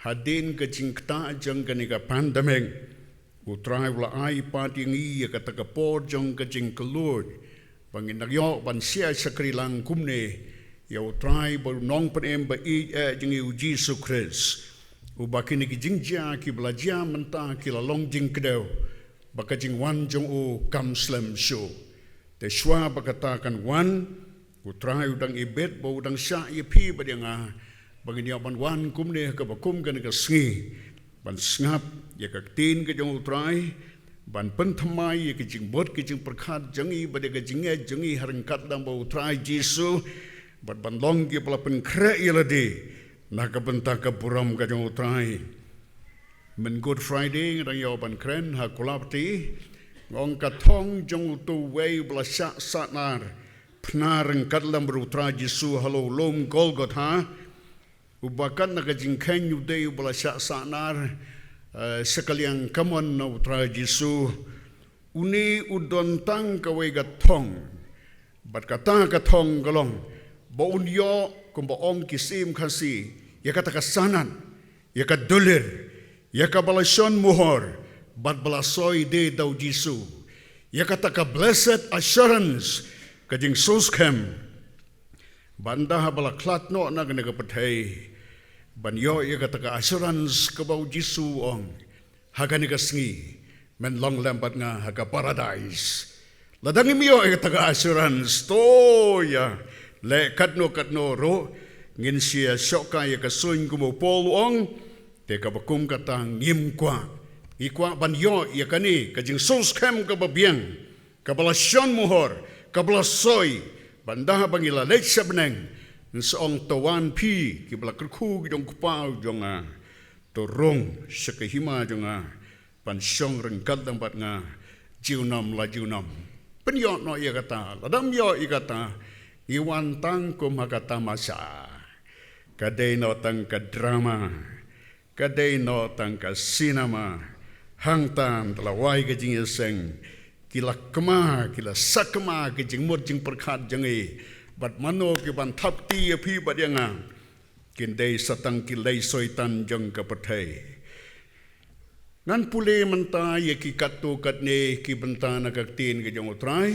[SPEAKER 5] hadin ka jingta jang ka ni ka pandameng utrai wala ai pati ngi ka ta ka por jang ka jing kelur bangin nagyo ban sia sakri lang kumne ya utrai ba nong pan em ba i jing u Jesus Christ u bakini ki jingja ki belajar menta ki la long jing kedau baka jing wan jong u kam slam show te shwa bakata kan wan utrai udang ibet ba udang sya ye pi ba dia nga bangin ya ban wan kumne ka bakum kan ka sngi ban snap ya ka tin ka jong utrai ban penthamai ya ka jing bot ka jing perkhat jangi ba ka jinge jangi harangkat dam ba utrai Jesu bat ban long ki pala pen kre yelade na ka benta ka buram ka jong utrai men Good Friday rang ya ban kren ha kulapti ngong ka thong jong tu wei bla sha sanar pnarang katlam utrai Jesu halo lom Golgotha ubakan na kajingkhen yu day bala sya sanar sekaliang kamon na utrai Jesu uni udon tang kawai gatong bat kata katong galong ba unyo kung ba ong kisim kasi ya kata kasanan ya kadulir ya kabalasyon muhor bat balasoy de daw Jesu ya kata ka blessed assurance kajing suskem banda bala klatno na nagapatay banyo ya kata ka assurance ka bau Jesu ong hagani ka sngi men long lambat nga haga paradise ladang imiyo ya kata ka assurance to ya le katno ro ngin siya syoka ya ka suin kumo pol ong te ka bakum kata ngim kwa ikwa banyo ya kani kajing suskem ka babiang kabalasyon muhor kabalasoy banda bangila lek sabneng nsong tawan pi ki bla kerku jong kupau jonga torong sekehima jonga pan syong rengkat tempat nga jiunam la jiunam penyo no ia kata ladam yo i kata iwan tang kum hakata masa kadai no tang ka drama kadai no tang ka sinema hangtan telawai ke jing seng kila kema kila sakema ke jing mur jing perkhat jangi bat mano ke ban thap ti phi bat yanga kin dei satang ki lei soitan jang ka pathai ngan pule menta ye ki katto katne ki benta na ka tin ke jong utrai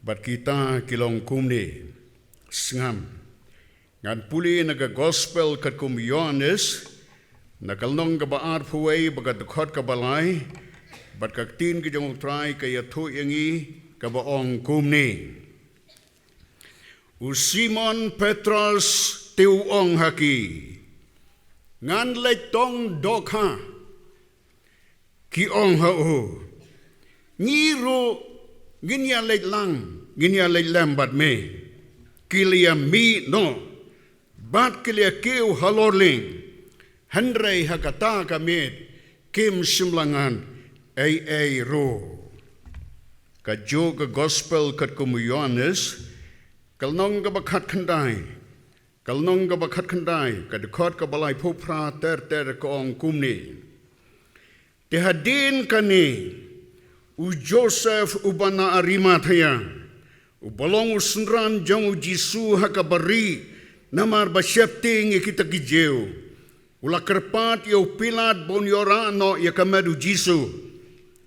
[SPEAKER 5] bat kita kilong kumne sngam ngan pule na ka gospel kat kum Yohanes na kalnong ka baar phuwei bagat khot ka balai bat ka tin ke jong utrai ka ya thu yangi ka baong kumne Simon Petrus tiuong haki ngan leitong dokha ki ong hau ngiru ginya leitlang ginya leitlambat me kilia mi no bat kilia kiu halorling handrei hakata kamet kim simlangan ai ro ka jo ka gospel kat kum Yohanes kalnong ka bakhat khandai ka dekhot ka balai phupra ter ka ong kumni te hadin kani u Joseph ubana Arimathaya u bolong usnran jong Jesu hakabari namar basyapting kita kijeu ula kerpat yo Pilat bonyorano ya kamadu Jesu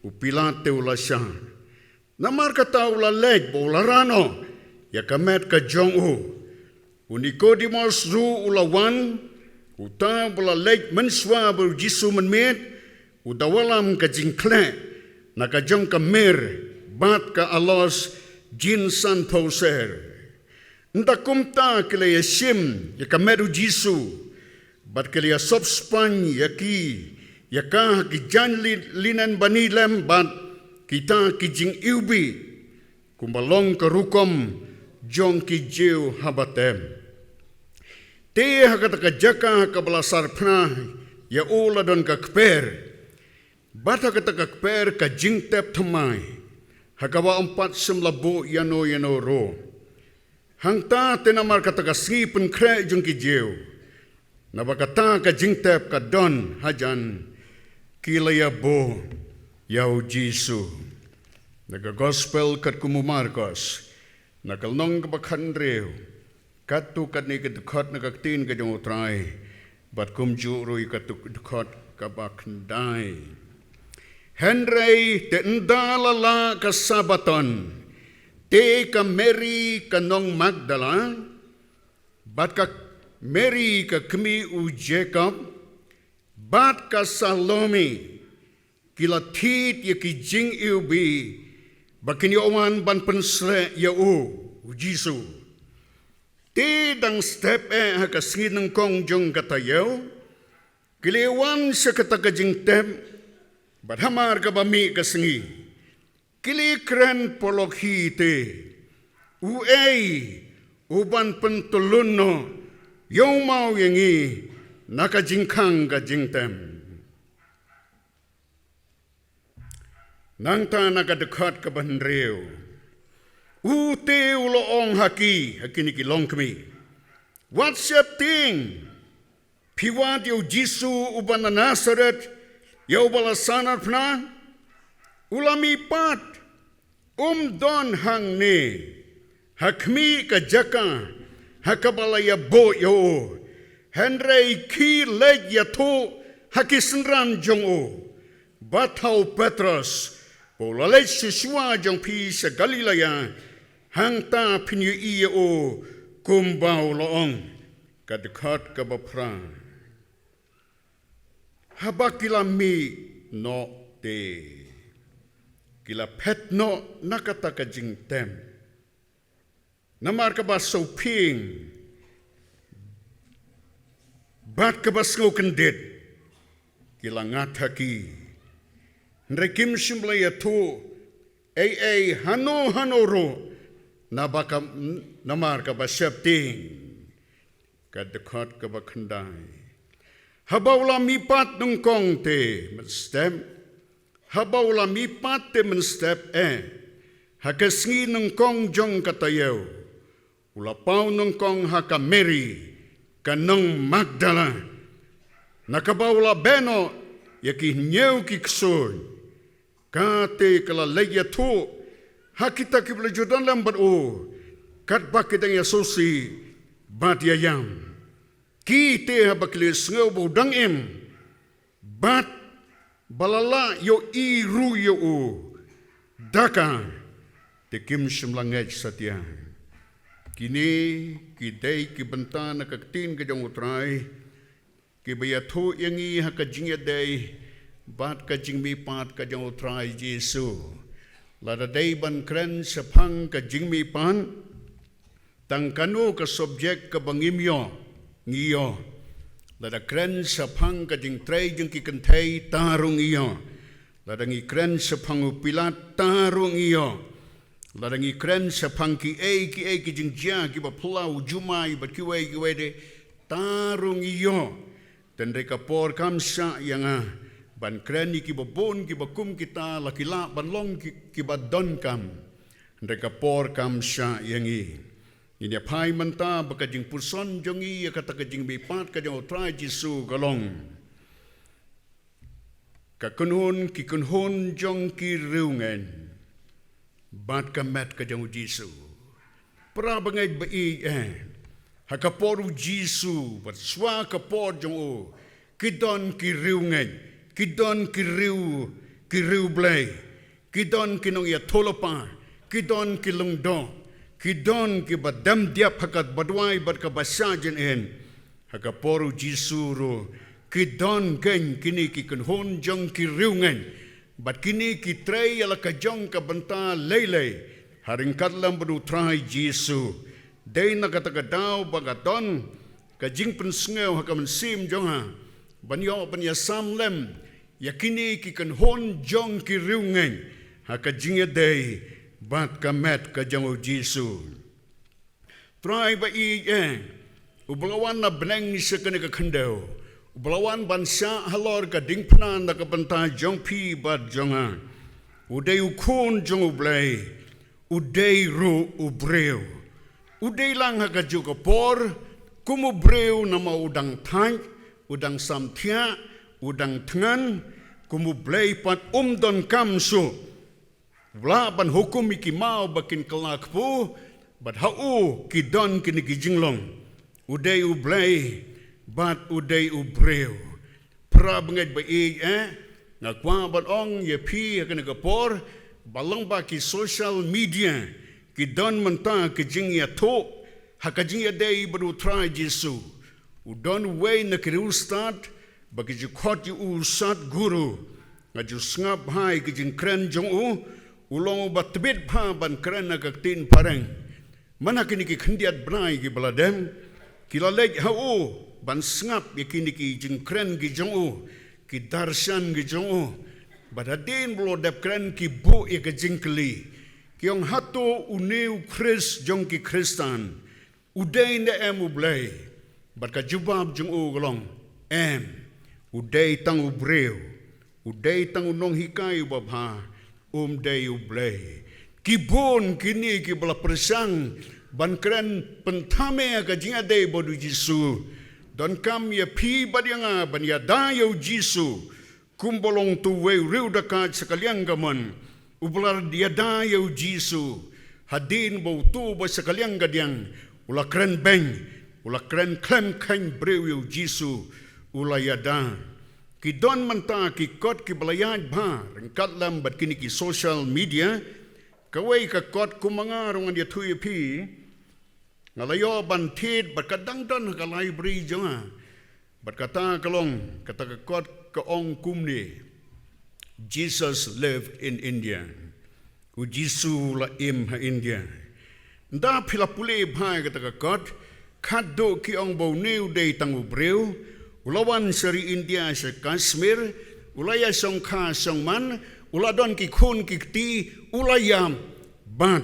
[SPEAKER 5] u Pilat te ula sya namar kata ula lej bolarano ya kamet ka jong u Nicodemus ru ulawan Uta bula lek menswa ber Jisu menmet udawalam ka jingkle na ka jong ka mer bat ka alos jinsan poser. Nda kumta kile yasim ya ka meru Jisu bat kile sop span yaki yaka ki jan linan banilem bat kita ki jing iubi kumbalong ka rukom jong ki jeu habatem. Te hakata ka jaka ka balasar pna ya ula don ka kper. Bata kata ka kper ka jingtep thamai. Hakawa 4 yano ro. Hangta tenamar kata ka sipun kre jong ki jeu. Nabakata ka jingtep ka don hajan kilaya bo yau Jisu. Naga gospel kat kumu Marcos. Nakalnong ka bakhandreu. Katu kat ni kedekot na kaktin ka jong utray, bat kumju rui katu kedekot ka bakndai. Henry te ndalala ka sabaton, te ka Mary ka nong Magdala, bat ka Mary ka kmi u Jacob, bat ka Salome, kila tit ya ki jing iubi, bakin yawan ban pensle ya u Jisu. Ti dang step hakasngin ng kong jong katayaw, kiliwan sa katakajing tem, badhamar ka bami kasngi, kilikren polokhi te, uay, uban pentuluno, yung mau yangi, nakajingkang kajing tem. Nang ta nakadekot ka banreo, Ute uloong haki kilong kami. What's your thing? Piwat yaw Jisu uban na Nazaret, yaw balasanat na? Ulamipat, don hang ne, hakmi ka jaka, hakabalaya bo yaw, Henry ki leg yato, hakisenran jong o, Bataw Petros, Polalay siswa jong pi sa Galilaya, hangta pinyu iya o kumbaw loong kadekot kabapra. Habak kila mi no te. Kila pet no nakataka jing tem. Namar ka ba so ping. Bat ka ba sko kendit. Kila ngataki. Nrekim simblaya to. Hano ro. Namar ka ba septing kadekot ka ba kandai habawla mipat nung kong te menstem habawla mipat te menstep hakasngi nung kong jong katayaw ulapaw nung kong haka Mary kanong Magdala nakabawla beno yaki nyew kiksoy kate kalalaya to Hakita kibla Jordan lambat o kat bakit ang yasosi bat yayam kite habakli sngaw bo dangim bat balala yo iru yo o daka te kim simlangaj satya kini kidai kibanta na kaktin kajong utray kibayatho yangi hakajingya day bat kajing mi pat kajong utray Jesu Lada day ban kren sa pang ka jingmi pan, tang kanu ka subject ka bangimyo, ngiyo. Lada kren sa pang ka jing tray jing kikantay tarong iyo. Lada ngi kren sa pang upilat tarong iyo. Lada ngi kren sa pang ki jing jia ki ba pulaw jumay bat kiway de tarong iyo. Tendre ka por kamsa yang ban kreni ki babon ki bakum kita lakila banlong ki badon kam ndeka por kam sha yangi ini pai manta bakajing purson jongi ya kata kajing bipat kajing utrai Jisu galong ka kunhun ki kunhun jong ki riungen bat kamet kajing Jisu pra bangai bai hakaporu Jisu bat swa kapor jong o kidon ki riungen Kidon kiriu blay, kidon kinong ya tolopa, kidon kilungdo, kidon ki badam diap hakat badway bad ka basajan en, hakaporu Jisu ro ki don ken kini ki kan hon jong ki riungen bat kini ki trai ala ka jong ka banta lele haring katlam badu trai Jisu dei na kata ka dau bagaton ka jing pen sngeu hakam sim jong ha banyo ban ya samlem yakini ki kan hon jong ki riungen haka jing dei bat ka met ka jong Jisu trai ba i ublawan na beneng ni sekene ka khandeu ublawan bansa halor ka dingpna na ka banta jong pi bad jonga udei ukun jong ublei udei ru ubreu udei lang ha ka ju ka por kumu breu na ma udang thang udang samthia udang tngan kumu blei pat don kam su wla ban hukum iki mau bakin kelak pu bat hau ki don kini ki jinglong udei ublei bat udei ubreu pra benget ba ngakwa bat ong ye pi kena kapor balong ba ki social media ki don menta ki jing ya to hakajing ya dei badu try Jisu udon way na ki start ba ki khot yu sat guru ngaju ngap hai ki jing kren jong ulong ba tbit pha ban kren na ka tin pareng mana kini ki khandiat bnai ki baladem kila lej hau ban ngap ye kini ki jing kren ki jong ki darshan ki jong badadin blo dep kren ki bu ye ka jing kli kiong hato uneu Chris jong ki Kristan udei na em ublei bat ka jubab jong golong em udei tang ubreu udei tang unong hikai babha dei ublei kibon kini ki bala persang ban kren pentame ka jinga dei bodu Jisu don kam ye pi badianga ban ya dayo Jisu kumbolong tu we riu dekat sekalian gaman ublar dia dayo Jisu hadin bau tu ba sekalian gadiang ula kren beng ula kren klem kain breu yo Jisu ula yada ki don menta ki kot ki belayat ba rengkat lam bat kini ki social media kawai ka kot kumanga rongan dia tu pi ngalayo ban tit bat kadang don ka library jonga bat kata kalong kata ka kot ka ong kumni Jesus lived in India u Jisu la im ha India nda phila pule bhai kata ka kot khaddo ki ong bo new day tangu breu ulawan seri India sa Kashmir ulaya song kha song man uladon ki khun ki ti ulayam bat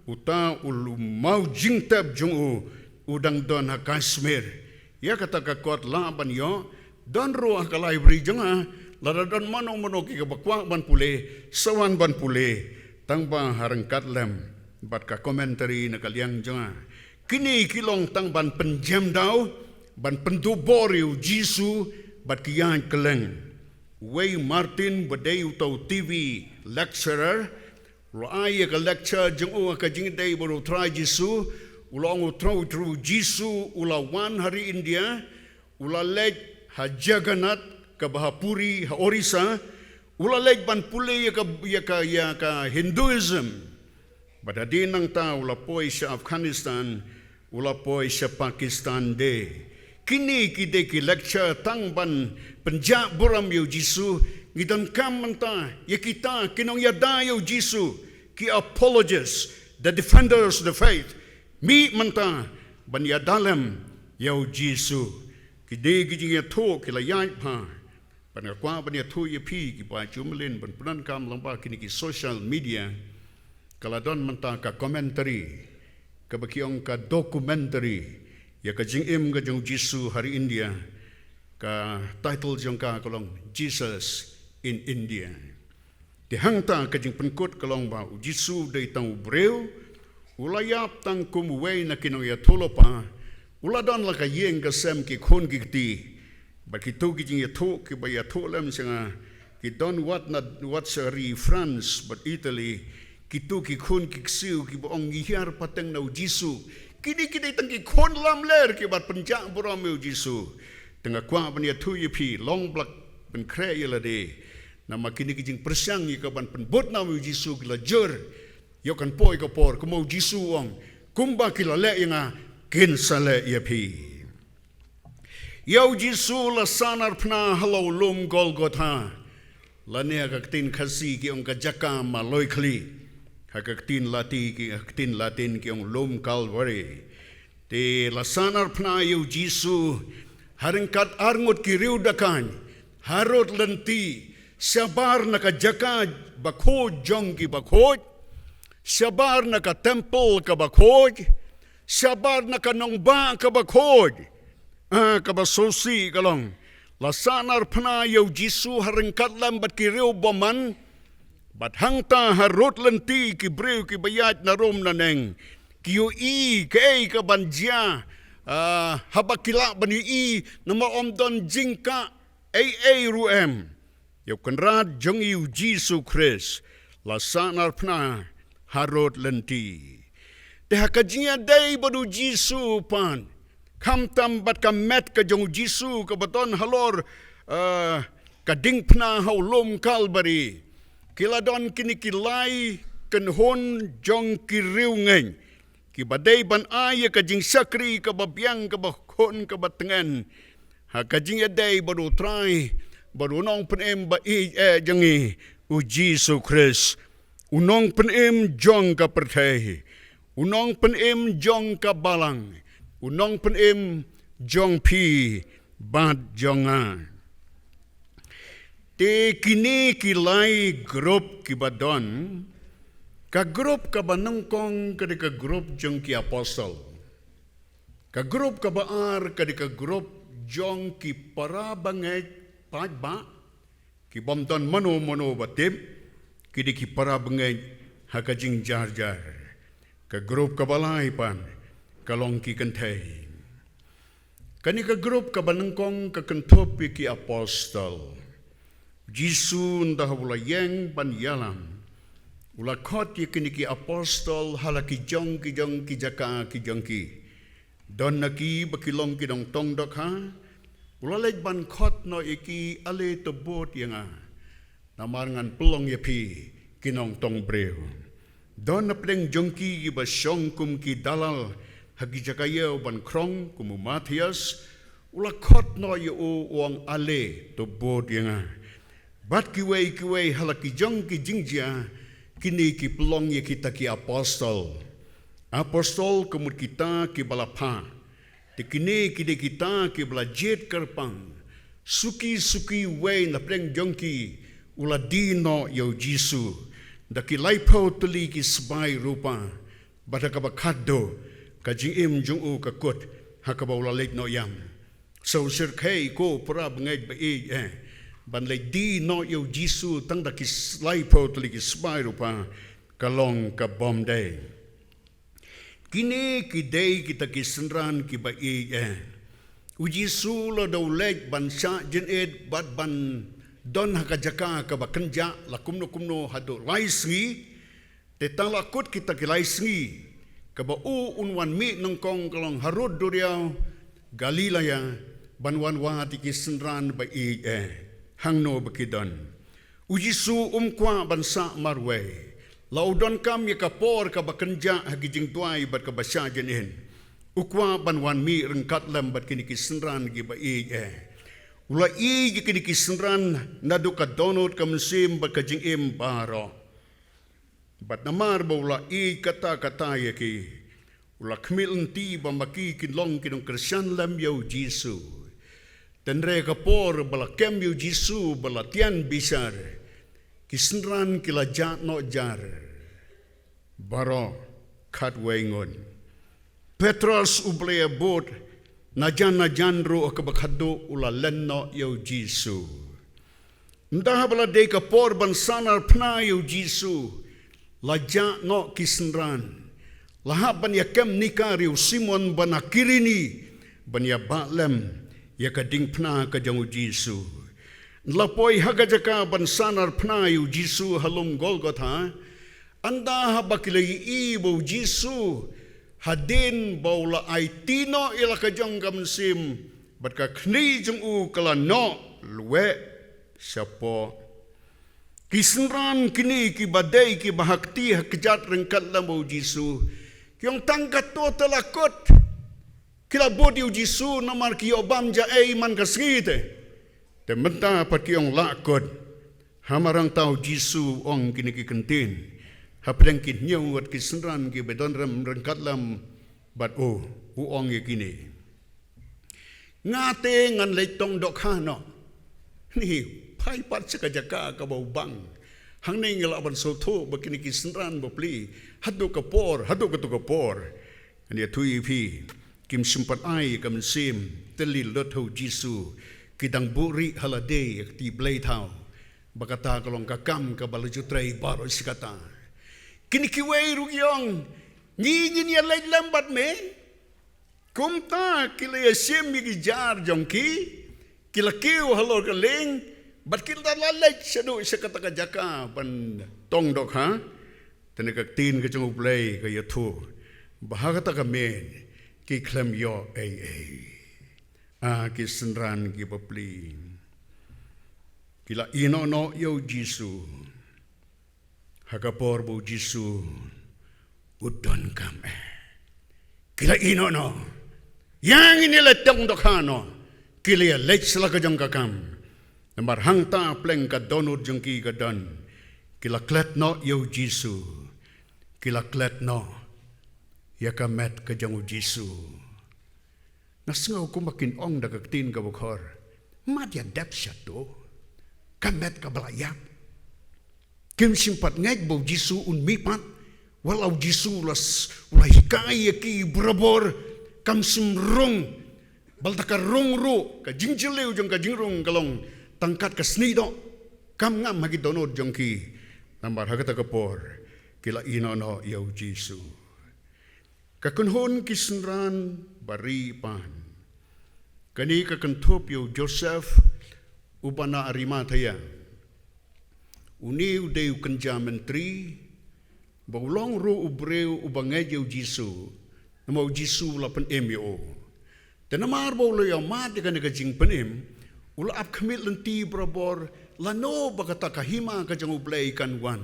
[SPEAKER 5] uta ulu mau jingtab jung udang don ha Kashmir ya kata ka kot la ban yo don ro ka library jonga la don mono ki ka bakwa ban pule sawan ban pule tang ba harangkat lem bat ka commentary na kaliang jonga kini kilong tang ban penjam dau ban pendubor yu Jisu bat kiyan keleng Way Martin badai utau TV lecturer Rai ka lecture jeng ka jing dei baru try Jisu ulang utau tru Jisu ula wan hari India ula lej ha Jagannath ka Bahapuri ha Orissa ula lej ban pule ya ka Hinduism badadin nang ta ula poi sa Afghanistan ula poi sa Pakistan de kini kide ki lecture tang ban penjak buram yu Jisu ngidan kam menta ya kita kinong yada yu Jisu ki apologists the defenders of the faith mi menta ban yadalem yu Jisu kide ki ya tho ki la yai pa ban kwa ban ya tho ye pi ki ba jumlin ban punan kam lamba kini ki social media kaladon menta ka commentary ka bakiong ka documentary ya ka jingim ka jong Jisu hari India ka title jong ka kolong Jesus in India di hangta ka jing penkut kolong ba Jisu dei tang breu ulayap tang kumwei na kinong ya tholopa uladon la ka yeng ka sem ki khon ki ti ba ki to ki jing ya tho ki ba ya tholem singa ki don what sari France but Italy ki to ki khon ki siu ki ba ong hiar pateng na Jisu kini tangki kon lam ler ki bat penjak buram yu Jisu tengah kwa bania tu pi long blak pen kre yela de nama kini kijing persang yi ka ban penbot na yu Jisu kila jur yo kan poi ka por kumau Jisu ong kumba kila le yanga kin sale ya pi Yau Jisu la sanar pna halau lum Golgotha. Lania kaktin khasi ki ong kajaka maloi khli. Kaktin lati ki kaktin latin ki ong lum Calvary. Te la sanar pna yau Jisu haringkat arngut ki riu dakan. Harut lenti sabar na kajaka bakhoj jong ki bakhoj. Sabar na ka temple ka bakhoj. Sabar na ka nongba ka bakhoj. Kabasosi kalong lasanar pna yau Jisu haringkat lam bat ki riu boman bat hangta harut lenti ki breu ki bayat na rom na neng ki yu i ke ka banjia habakila bani i nama omdon jingka ruem yau kanrat jong yu Jisu Christ lasanar pna harut lenti te hakajia day badu Jisu pan kam tam bat ka met ka jong Jisu ka baton halor ka ding pna hau lom Calvary kiladon kini kilai kan hon jong ki riu ngeng ki badai ban ay ka jing sakri ka babyang ka bakon ka batengan ha ka jing adai baru try baru nong penem ba jangi u Jisu Christ unong penem jong ka perthai unong penem jong ka balang unong penem jong pi bad jonga te kini kilai grup kibadon ka grup ka banongkong ka grup jong ki apostle ka grup ka baar ka grup jong ki para bangai pajba ki bomdon mano batib ki para bangai hakajing jar ka grup ka balai pan kalong ki kentay. Kani ka grup ka banangkong ka kentopi ki apostol. Jisu ndah wala yang ban yalam. Ula kot ye kini ki apostol hala ki jong ki jaka ki jong ki. Don na ki bakilong ki dong tong dok ha. Ula lej ban kot no iki ale to bot yang namarangan pelong ye pi kinong tong breu. Don na pleng jong ki ba syong kum ki dalal hagi jakayo ban krong kumu Matias ula kot no yo uang ale to bod yang bat kiwei halaki jong ki jingjia kini ki pelong ye kita ki apostol kumut kita ki balapa te kini kita ki belajet kerpang suki wei na pleng jong ki ula dino yo Jisu daki laipo tuli ki sebai rupa badaka bakado kajing im jung u kakut hakabaula lek no yam so sir kai ko pra bangay ba ban le di no yo Jisu tang da kis lai po tli kis spairu pa kalong ka bom day kini ki day kita kisnran ki ba u Jisu lo do lek ban sha jin ed bat ban don hakajaka ka ba kanja la kumno hado lai sngi te tang la kut kita ki lai sngi kaba unwan mi nongkong kalong harud duriao Galilaya banwan wati kisnran ba hangno bakidon ujisu kwa bansa marwe laudon kam ye kapor ka bakenja hagijing tuai bat ka basya jenin ukwa banwan mi rengkat lam bat kini kisnran gi ba ula gi kini kisnran nadu ka donot kam sim bat ka jing im baro bat namar baula kata ye ki ula kmil enti bamaki kinlong kinong Krisyan lam yo Jisu tenre kapor bala kem yo Jisu bala tian bisar kisnran kila jat no jar baro kat wengon Petros ublea bot najan ro akabakado ula lenno yo Jisu ndah bala de kapor bansanar pna yo Jisu Laja no kisnran lahap ban yakem nikariu Simon banakirini ban ya baklem ya kading pna ka jangu Jisu lapoi hagajaka ban sanar pna yu Jisu halum Golgotha anda habakilai ibo Jisu hadin baula aitino ila ka jong kamsim bat ka kni jung u kala no luwe siapo Kisnran kini ki badai ki bahakti hakjat rengkat lamau Jisu. Kyong tangkat to telakot. Kila bodi Jisu namar ki obam ja man kasngite. Te menta pat ki ong lakod. Hamarang tau Jisu ong kini ki kentin. Hapreng ki nyau wat ki senran ki bedon ram rengkat lam bat ong ye kini. Ngate ngan leitong dok hano. Ni pai pat sekajaka ka bau bang. Hang ni ngelaban soto bakini ki senran bopli. Hadu kapor, hadu katu kapor. Dia tui pi kim sempat ai kam sim telil lotho Jisu kidang buri haladay ti blay tau bakata kalong kakam ka balajutray baro sikata kini kiway rugyong ngingin ya lay lambat me kumta kila sim yijar jongki kila kiw halor kaling bat kila lalay sadu sikata ka jaka pan tong dok ha tenekak tin ka jong blay ka yatu bahagata ka men ki klem yo ki senran ki papli kila ino no yo Jisu hakapor bo Jisu udon kam kila ino no yang ini letong dokano kila lech sala ka jong kakam namar hangta pleng ka donut jong ki ka don kila klet no yo Jisu kila klet no ya kamet ka jang Jisu. Nasngaw ko makin ong dagagtin ka bukhor. Madya dep siya to. Kamet ka balayap. Kim simpat ngayk bo Jisu unmipat. Walaw Jisu wala hikaya ki brabor. Kam simrong. Balta ka rongro. Ka jingjiliw jang ka jingrong kalong. Tangkat ka snido. Kam nga magidonod jang ki. Nambar hagata kapor. Kila ino no yaw Jisu. Kakunhon kisenran bari pan. Kani kakantop yo Joseph ubana Arimathaya. Uniw dew kanja menteri. Baulong ro ubreu ubangay yo Jisu. Namaw Jisu lapan emyo. Tenamar baulo yo mati ka nagajing panim. Ula ap kamit lanti brabor. Lano bakata kahima kajang ublay kanwan.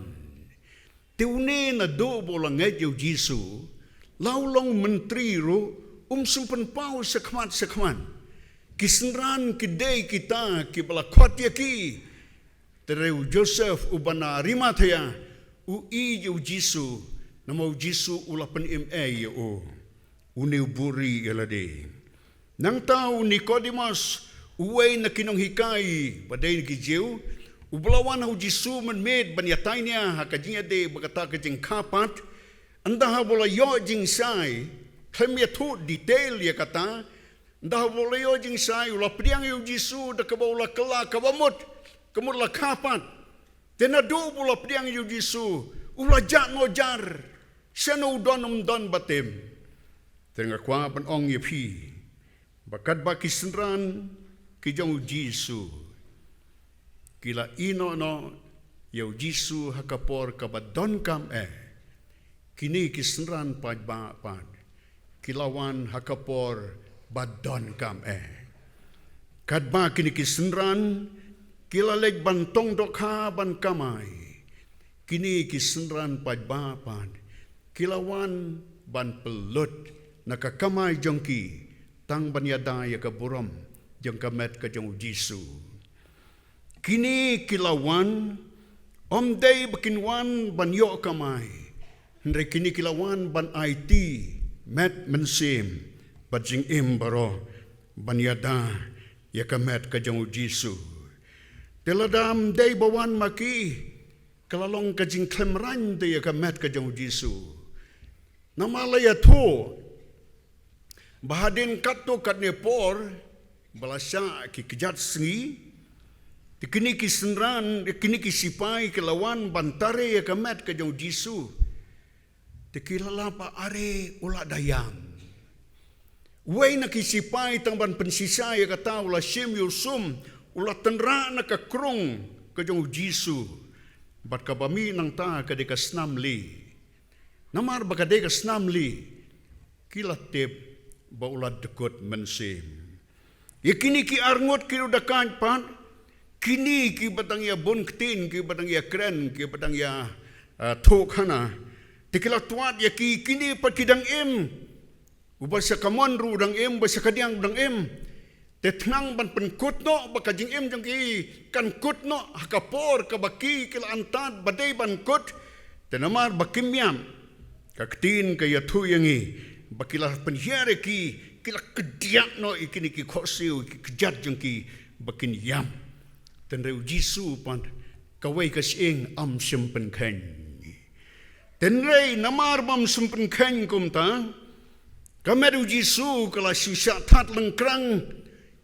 [SPEAKER 5] Teune na do bolangay yo Jisu. Laulong menteri ro sumpan pau sekman kisenran kidei kita ki balakot ya ki tereu Joseph ubana Arimathaya ui yo Jisu namau Jisu ulapan yo uniu buri elade nang tau Nicodemus uway na kinong hikai baday gijeu ublawan ho Jisu man med banyatay niya hakajing ade bagata kajing kapat Andah bola yo jing sai, kami tu detail ya kata. Andah bola yo jing sai, ulah priang yo Jisu, dah kabaula kela kabamut, kamut la kapat. Tenadu bola priang yo Jisu, ulah jak ngojar, seno don batem. Tengah kuah pan ong ye pi, bakat baki senran kijong Jisu. Kila ino no yo Jisu hakapor kabadon kam Kini kisenran pad kilawan hakapor badon kam kadba kini kisenran kilaleg bantong dokha ban kamay kini kisenran pad kilawan ban pelut nakakamay jongki tang banyada ya kaburam jong kamet ka jong Jisu kini kilawan omday bakinwan banyo kamay Henry kini kilawan ban IT met mensim bajing baro banyada ya kamet kajang Jisu. Teladam day bawan maki kalalong kajing klemran de ya kamet kajang Jisu. Namalaya to bahadin kato katne por balasa ki kejat sengi kini kisenran kini kisipai kelawan bantare ya kamet kajang Jisu. Tekilala pa are ula dayang. Way nakisipai tangban pensisay kata ula sim yusum ula tenra nakakrong kajong Jisu. Bat kabami nang ta kadeka snamli. Namar bakadeka snamli kilatip ba ula dekot mensim. Yakini ki arngot ki udakan pan kini ki batang ya bonktin ki batang ya kren ki batang ya tok hana Tikila tuat ya kini pat kidang Ubasa kamon ru dang em basa kadiang dang em. Te tnang ban pen kutno baka jing em jang ki kan kutno hakapor ka baki kila antad badai ban kut te namar bakim yam kaktin ka yathu yangi bakila penhiare ki kila kediak no ikini ki khosiu ki kejat jang ki bakin yam ten reu jisu pan kawai ka sing am simpen khen ten rei namar bam simpen khen kum ta kameru jisu kala susha that lengkrang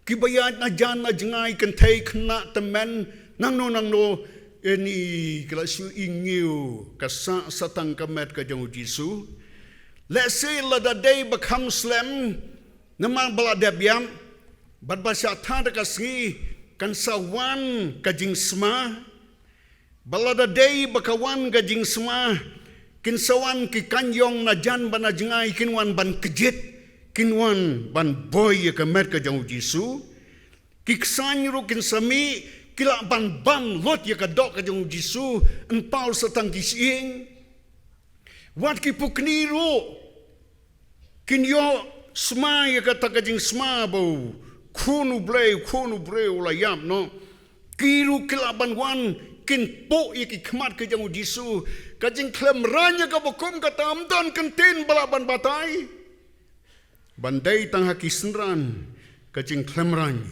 [SPEAKER 5] kibayat na jan na jengai kan thei khna temen nang no eni kala su ingiu kasa satang kamet ka jong jisu let's say la da day become slam namang bala debyam bad basa tha ka sgi kan sawan ka jing sma bala da day bakawan ka jing sma kin sawan ki kanyong na jan bana jengai kinwan ban kejit kinwan ban boy ka met ka jong jisu kiksan ru kin sami kila ban bam lot ya ka dok ka jong jisu en paul satang kising wat ki pukni ru kin yo sma ya ka ta ka jing sma bo khunu bre ula yam no kiru kila ban wan kin po ya ki khmat ka jong jisu ka jing klem ranya ka bokom ka tam don kan tin bala ban batai bandai tang hakisenran kajing klemran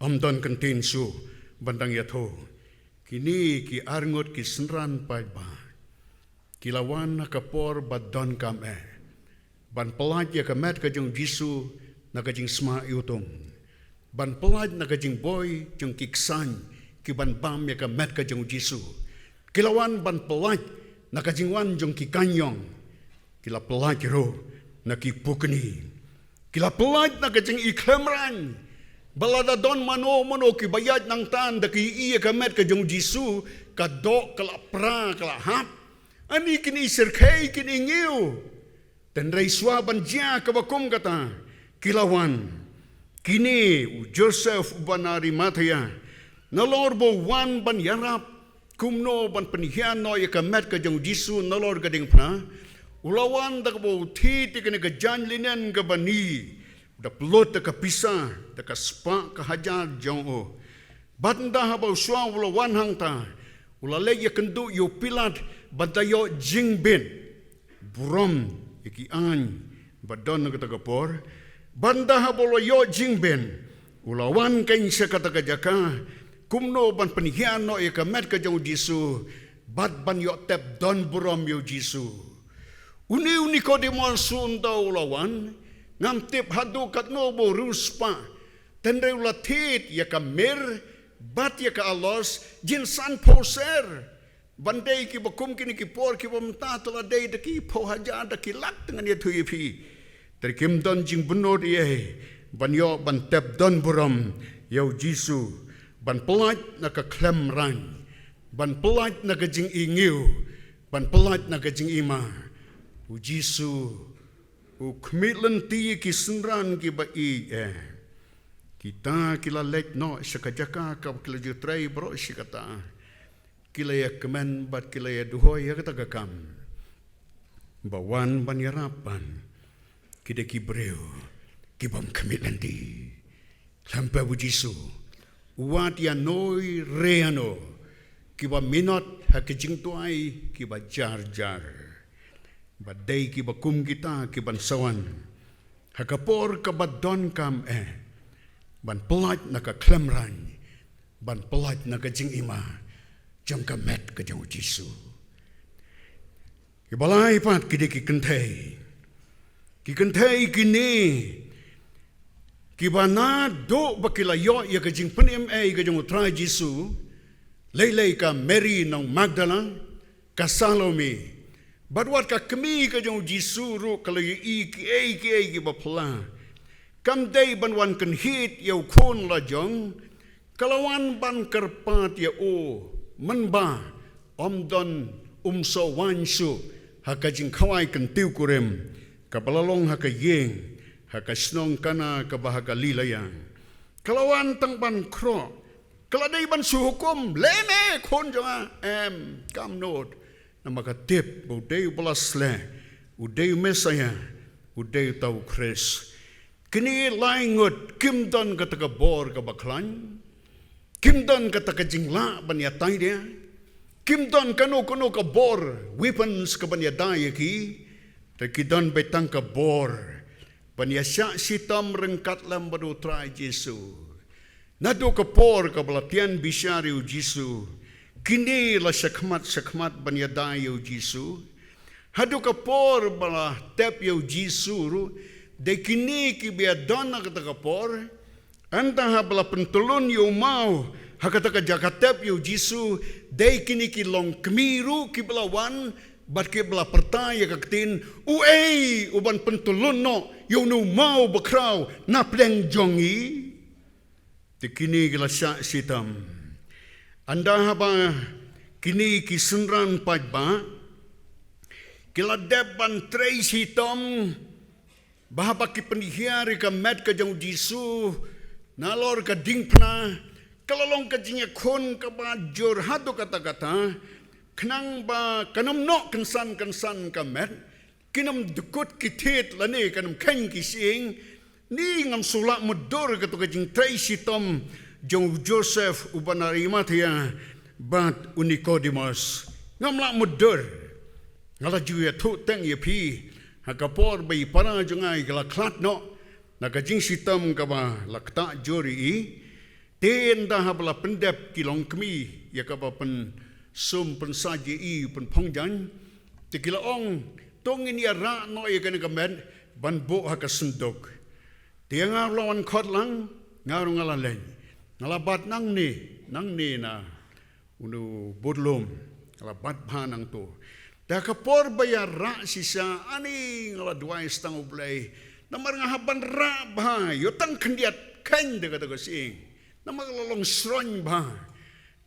[SPEAKER 5] amdon kentin su bandang yatho kini ki arngot ki senran pai ba kilawan kapor badon kam ban pelaj ya kamet kajing jisu na kajing sma yutung ban pelaj na kajing boy jeng kiksan ki ban bam ya kamet kajing jisu kilawan ban pelaj na kajing wan jeng kikanyong kila pelaj ro na ki pukni kila pelaj na kajing iklemran balada don mano ki bayad nang tan da ki iya kamet kajing jisu kadok kala pra kala hap ani kini serkai kini ngiu dan raiswa banja kabakum kata kilawan kini Joseph banari mataya nalor bo wan ban yarap kumno ban penihian no ya kamet kajing jisu nalor gading pra ulawan da bo thi ti kene ka janlinen ka bani da plot da ka pisa da ka spa ka hajar jong o banda ha bo swa ulawan hang ta ulale ya kendu yo pilat badayo jingbin burom iki an badon ka ta kapor banda ha bo yo jingbin ulawan kain sa ka ta ka jaka kumno ban penihian no ya ka met ka jong jisu bad ban yo tep don burom yo jisu Uni ko di mo sunda ulawan ngam tip hadu kat nobo ruspa tendre ulatit ya kamir bat ya ka alos jinsan poser bandai ki bakum kini ki por ki bamta tala dei de ki po haja da ki lak dengan ya thuyi phi terkim don jing bunod ye banyo ban tep don buram yo jisu ban pelaj na ka klem ran ban pelaj na ka jing ingiu ban pelaj na ka jing ima u Jisu u kmitlan ti ki senran ki ba i kita kila lek no sakajaka ka kila jutrai bro sikata kila ya kemen bat kila ya duho ya kata gakam bawan ban yarapan kide ki breu ki bam kmitlan ti sampai u Jisu wat ya noi reano ki ba minot hakijing tuai ki ba jar badai ki bakum kita ki bansawan hakapor ka badon kam ban pelaj na ka klemran ban pelaj na ka jing ima jang ka met ka jang Jisu ki balai pat ki de ki kentai kini ki bana do bakila yo ya ka jing penem ka jang utra Jisu lei ka Mary nang Magdala ka Salome badwat ka kemi ka jong Jisu ru kalau ki bapla kam dei ban wan kan hit yau khon la jong kalawan ban kerpat ya o manba omdon so wansu hakajing khawai kan tiu kurem kapalalong hakayeng hakasnong kana kabahaga lilayang kalawan tang ban kro kaladai ban suhukum leme khon jonga kam not na makatip budai balasle udai mesaya udai tau Chris. Kini laingut kim don kata ka bor ka baklan. Kim don kata ka jingla ban ya tai dia. Kim don kano ka bor weapons ka ban ya dai ki. Ta ki don betang ka bor ban ya sya sitam rengkat lam badu trai Jesu. Nado ka por ka balatian bisyari u Jesu. Kini la sakmat ban ya dai u Jesu. Hado ka por bala tep u Jesu ru. De kini ki bia dona kata ka por. Anta ha bala pentulun yu mau. Ha kata ka jakatep yu Jesu. De kini ki long kemiru ki bala wan. Bat ki bala pertaya kaktin. Uei uban pentulun no. Yu nu mau bakrau. Na pleng jongi. De kini ki la syak sitam. Anda ha ba kini ki sunran paj ba. Kila depan trei sitam. Bahapa ki penihari ka met ka jang Jesu nalor ka ding pna kalalong ka jingya kon ka ba jor hado kata-kata kenang ba kanam no kensan ka met kinam dukut kitit lani kanam keng kising ni ngam sulak medor ka to ka jing trai sitom jang Joseph uban Arimathea bat Nicodemus ngam lak medor ngala juya tu teng ye pi hakapor bai para jungai kala klat no nakajing sitam kaba lakta jori i ten dah habla pendep kilong kemi ya kaba pen sum pen saji i pen pongjan tikila ong tongin ya ra no ya kan kamen ban bo ha kasendok tianga lawan khot lang ngaru ngala len ngalabat nang ni na unu bodlom ngalabat bha nang to dah kapor bayar ra sisa ani ngala duai stang ublai namar ngahaban ra bah yotang kendiat kan de kata sing namar lolong sron bah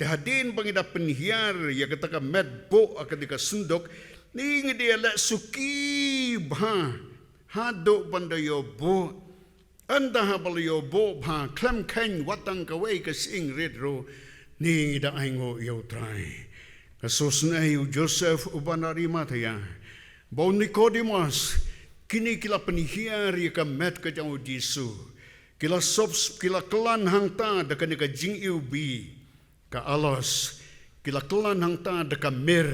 [SPEAKER 5] dahadin pangida penhiar ya kata ka med bo akadika sundok ni ngedia la suki bah hado bandayo bo anda habal yo bo bah klam kan watang kawai ka sing redro ni ngida aingo yo try Kasusnai Joseph uban Arimathea. Bau Nicodemus. Kini kila penihir ya ka met ka jang Jesu. Kila sops kila kelan hangta da ka nika jing iubi. Ka alos. Kila kelan hangta da ka mir.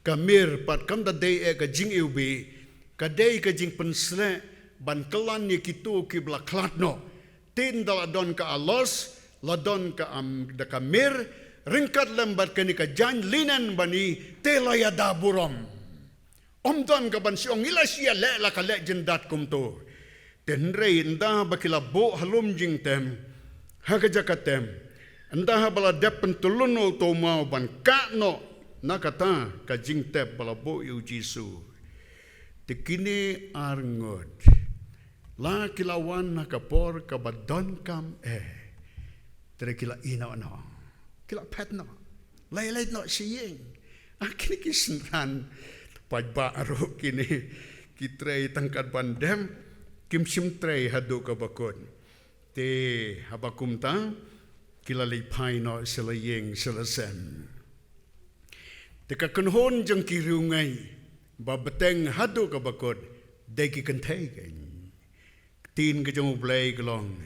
[SPEAKER 5] Ka mir pat kam da day e ka jing iubi. Ka day ka jing pensle. Ban kelan ni kitu ki bla klatno. Tin da don ka alos. Ladon ka da ka mir. Ringkat lembat kini ka jan linan bani telaya daburom. Omdan ka ban siong ila siya le la ka le jendat kumto. Tenrei nda bakila bo halum jing tem. Haka jakatem. Nda bala depen tuluno to mau ban ka no nakata ka jing tep bala bo yu Jesu. Tikini arngot. La kilawan nakapor ka badon kam Tere kila ina no. Kila pet no. Lay no siying. Kini kisenran. Pagbaaro kini. Kitrei tangkad bandem. Kimsim trei hadu kabakon. Te habakumta. Kila lipay no sila ying sila sen. Te kakunhon jang kirungay. Babateng hadu kabakon. Degi kantay kany. Tin ka jang ublay galong.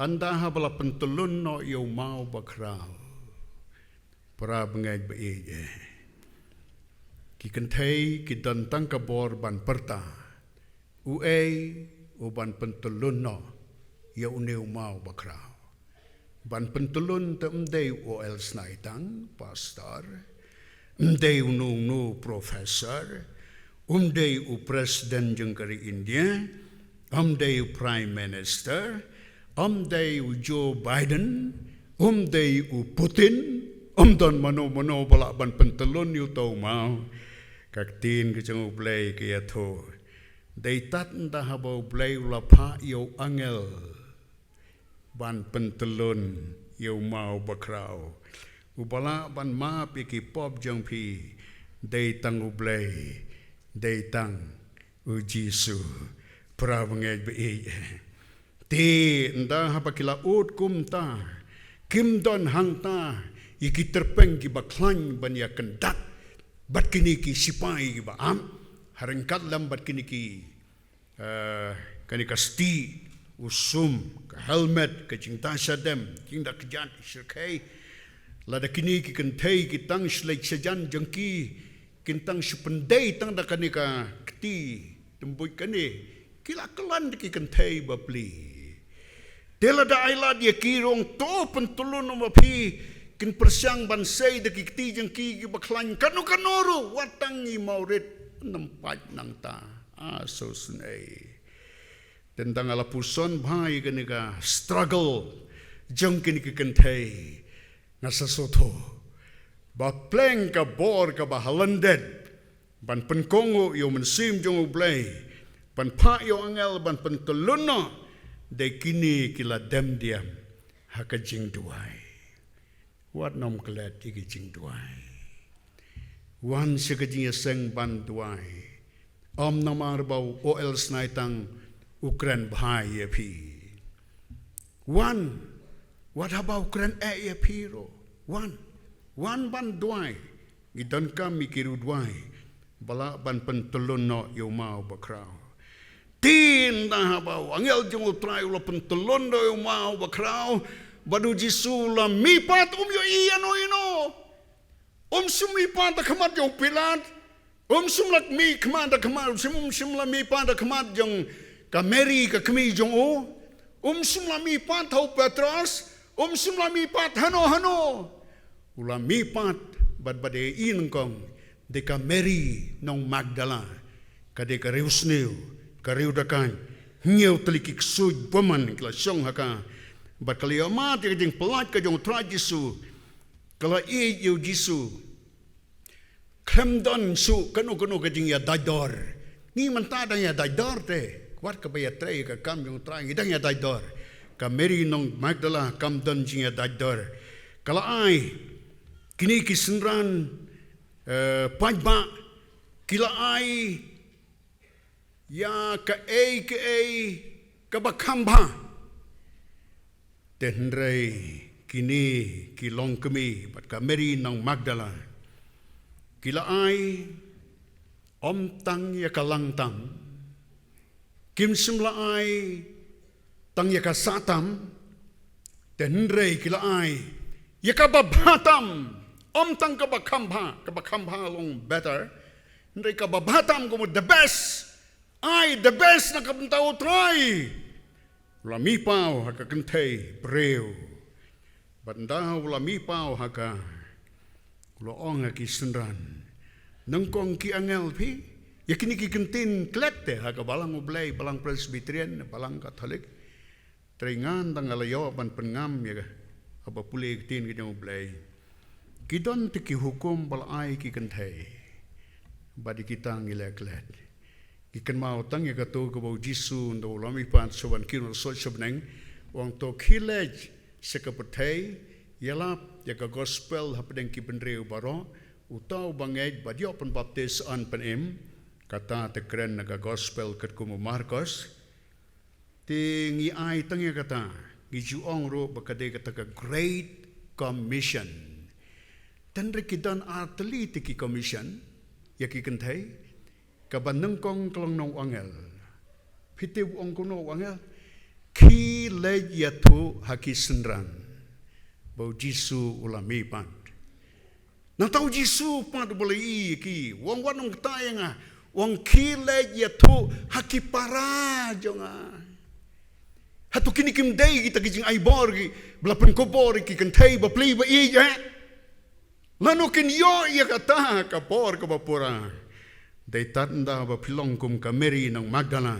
[SPEAKER 5] Anda habala pentulun no yaw mau bakraw. Para bengay baik ki kentay ki dan tangka bor ban perta uei u ban pentulun no ya uneu mau bakrau ban pentulun te mdei o el Snaitang pastor mdei nu professor mdei u president jengkari India mdei u prime minister mdei u Joe Biden mdei u Putin Don mano balak ban pentelun yu tau mau kaktin ke jang ublay ke yato dai tat nda haba ublay ulapa yu angel ban pentelun yu mau bakrau ubala ban ma piki pop jang pi dai tang ublay dai tang u Jesu pra bangay be ti nda haba kila ut kumta kim don hangta iki terpeng ki baklan ban ya kendat bat kini ki sipai ki ba am harengkat lam bat kini ki Kani ka sti usum ka helmet ka jing ta sadem jing da kjat shirkai la da kini ki kan thei ki tang shlek sajan jangki kin tang shpendei tang da kani ka kti tumbui kani kila kelan ki kan thei bapli tela da aila dia kirong to pentulun ma phi kin persyang bansai da ki kti jangki ki baklan kanu kanoro watangi maurit nampat nang ta so sunai tentang ala puson bhai kanika struggle jang kini kentai ngasa soto ba pleng ka bor ka ba halanded ban penkongo yo mensim jong blay ban pa yo angel ban pentuluno de kini kila dem diam haka jing duai wat nom klet iki jing duai wan sekajing seng ban duai om namar bau oil snaitang Ukraine bhai ye phi one what about Ukraine ye phi ro one ban duai gidan kam mikiru duai bala ban pentulun no yo mau bakrau tin da bau angel jung trai lo pentulun do yo mau bakrau badu jisu la mi pat yo iya no ino sumi pat khamat yo pilat sumlak mi khamat khamat sumla mi pat khamat jong ka Mary ka kami jong o sumla mi pat hau Petros sumla mi pat hano ula mi pat bad bade in kong de ka Mary nong Magdala ka de ka reusneu ka reudakan nyeu telikik suj paman kla song haka bat kali amat ka jing pelat ka jong tra Jisu kala yo Jisu klemdon su kanu ka jing ya daidor ni manta dang ya daidor te wat ka baya trai ka kam jong tra ngidang ya daidor ka Mary nong Magdala kam don jing ya daidor kala ai kini kisenran pajba kila ai ya ka ka bakamba tenrei kini kilong kemi bat ka Mary nong Magdala kila ai om tang ya kalang tang kim simla ai tang ya ka satam tenrei kila ai ya ka babatam om tang ka bakamba long better ndrei ka babatam ko the best the best na kabantao try lami pau haka kentei breu bandau lami pau haka loong ki senran nengkong ki angel pi yakini ki kentin klete haka balang ublay balang presbyterian balang katolik teringan tangalayo ban pengam ya apa pulih tin ki ublay kidon tiki hukum balai ki kentei badi kita ngileklet ikan mau tang ya kato ke bau Jisu ndo lami pan soban kiro so sobneng wang to khilej sekapetai yalap ya ka gospel hapdeng ki benreu baro utau bangej badio pen baptis an penem kata te keren naga gospel ket kumu Marcos tingi ai tang ya kata giju ong ro bakade kata ka great commission dan rekidan arteli tiki commission ya ki kentai kabaneng kong kelong nong angel pitiw ong kuno angel ki lej yatu haki senran bau Jisu ulami pan nang tau Jisu pan boleh ki wong wanong tayang wong ki lej yatu haki para jonga hatu kini kim dei kita kijing aibor ki belapen kobor ki kentai bapli ba iya lanukin yo iya kata kapor ka bapura dai tanda ba pilong kum ka Mary nang Magdala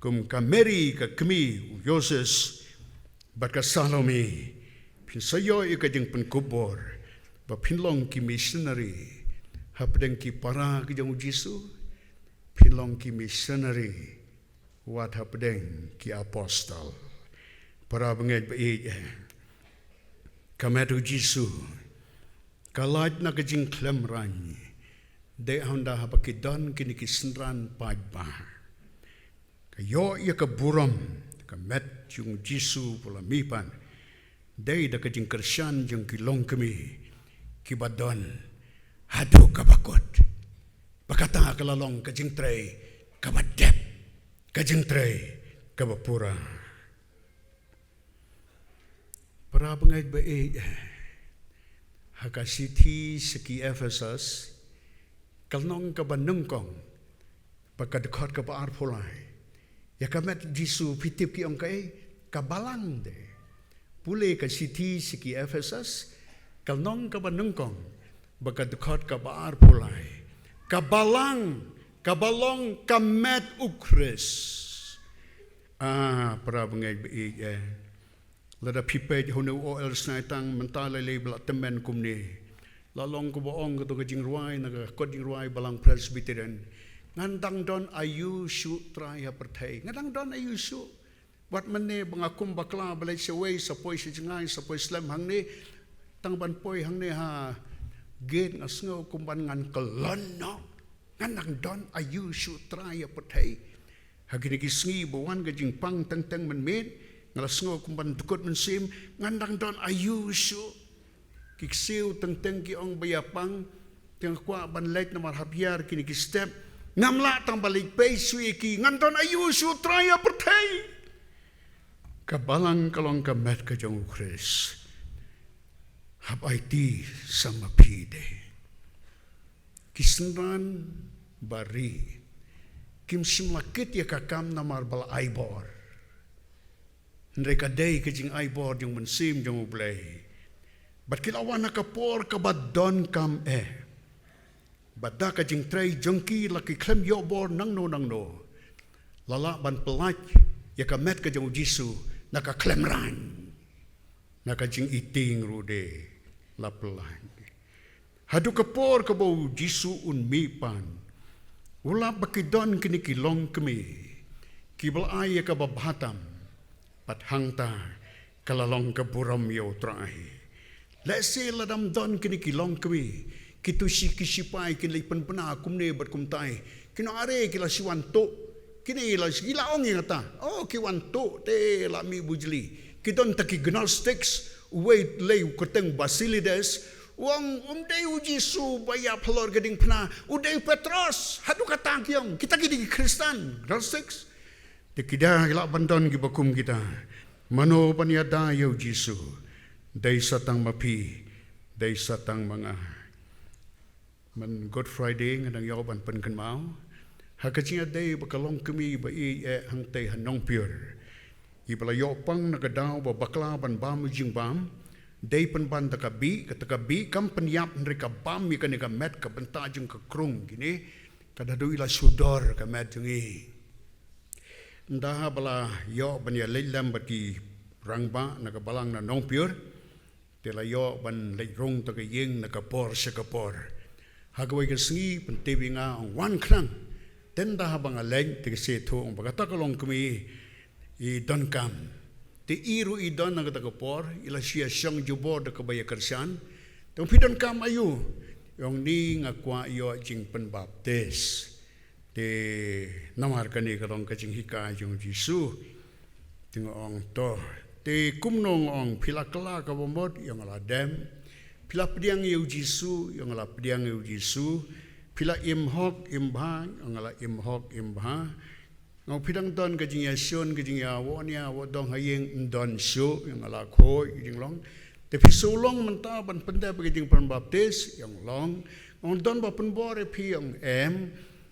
[SPEAKER 5] kum ka Mary ka kemi Yoses bat ka Salome pin sayo i ka jing pen kubor ba pilong ki missionary hapdeng ki para ki jong Jisu pilong ki missionary wat hapdeng ki apostol para bengej ba i kametu Jisu kalaj na ka jing klem rany de honda hapakidan kini kisenran pajba kayo ya ka buram ka met yung Jisu pula mipan de da ka jing kersyan yung kilong kami kibadon hadu kabakot bakata kalalong ka jing tray kabadep kajeng tray kabapura. Para bangay ba hakasiti seki Ephesus kalnong kabanungkong pagkadekot ka pa arpulay. Ya kamet Jisu pitip ki ongkay kabalang de. Pule kasiti seki Ephesus kalnong kabanungkong pagkadekot ka pa arpulay. Kabalong kamet ukris. Para bangay ba lada pipay hunu oil snaitang mentala label temen kumni lalong ko boong ko jing ruai naga koding ruai balang presbyterian ngandang don ayu shu try pertai ngandang don ayu shu wat mene bangakum bakla balai seway sapoi sejingai sapoi slam hangne tang ban poi hangne ha gate ngasngo kumban ngan kelonno ngandang don ayu shu try pertai hagini kisngi bawan gajing pang teng menmet ngalasngo kumban dukot mensim ngandang don ayusu kiksiu teng ki ong bayapang teng kwa ban late na marhabiar kini ki step ngamla tang balik pay sui ki ngandon ayusu traya pertai kabalang kalong kamet ka jong Chris hab IT sama pide kisnan bari kim simlakit ya kakam na marbal aibor Mereka day kajing aibor yung mensim yung ublay. Bat kilawan nakapor kabadon kam Bada kajing tray jongki laki klem yobor nang no. Lala ban pelat ya kamet kajing Jisu nakaklem ran. Nakajing iting rude la pelan. Hadu kapor kabau Jisu unmipan. Ula bakidon kini kilong kemi. Kibal ay ya kababhatam. Pat hangta kalalong kaburam yo trai. Let's say ladam don kini kilong kami. Kitu si kisipai kini penpena kumne bat kumtai. Kino are kila siwanto. Kini la gila ong ngata. Oh kiwanto te la mi bujli. Kidon taki gnostics wait lay kuteng basilides. Wang umday Jisu baya pelor gading pena. Uday Petros hadu kata kyong. Kita kidi Kristen gnostics. Tikida hilak bandon gibakum kita. Mano paniada yaw Jisu. Day satang mapi. Day satang mga. Man Good Friday ngadang yawaban pankanmao. Hakachinga day bakalong kami ba hangtay hanong pure. Ibala yopang nagadaw ba bakla ban bamu jing bam. Day panban takabi. Katakabi kam panyap nrika bam ika nika met ka bantajong kakrung. Gini. Kadado ila sudor ka met yung Ndah bala yo ban ya leilam bati rangba nakabalang na nong pure tela yo ban leirong ta yeng nakapor sa kapor hagaway kasngi pantebi nga ang wan krang tenda habang aleng te seto ang pagatakalong kami I don kam te iru I don ang takapor ila siya siyang jubor da kabaya karsan tong pidon kam ayu yung ni nga kwa yo jing panbaptis te namar kani karong kajing hika yung Jisu tingong to te kumnong ong pilakla ka bomod yung aladem pila pediang yu Jisu yung ala pediang yu Jisu pila imhok imba yung ala imhok imba ngau pidang don kajing yasion kajing yawon ya wodong hayeng don syo yung ala ko yung long te pisulong mentaban penda kajing panbaptis yung long ngau don ba penbore pi yung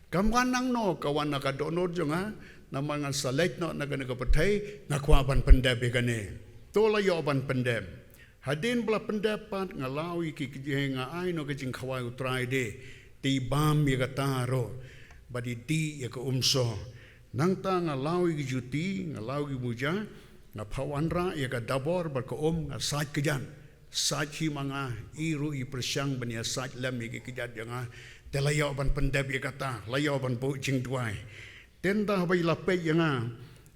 [SPEAKER 5] Kamwanang no kawan nakadonod yung naman nga salit no naganagapatay nakwaban pandabi gani. Tola yoban pandem. Hadin bala pendapat ngalawi kikijeng nga ay no kajing kaway utray de. Tibam yagataro. Badi di yaka umso. Nang ta ngalawi kijuti ngalawi muja ngapawanra yaka dabor barka nga saj kajan. Saj hi mga iru ipresyang baniya saj lam yakikijad yung te layaw ban pendabi kata layaw ban po jing duai tenda bai lapay nga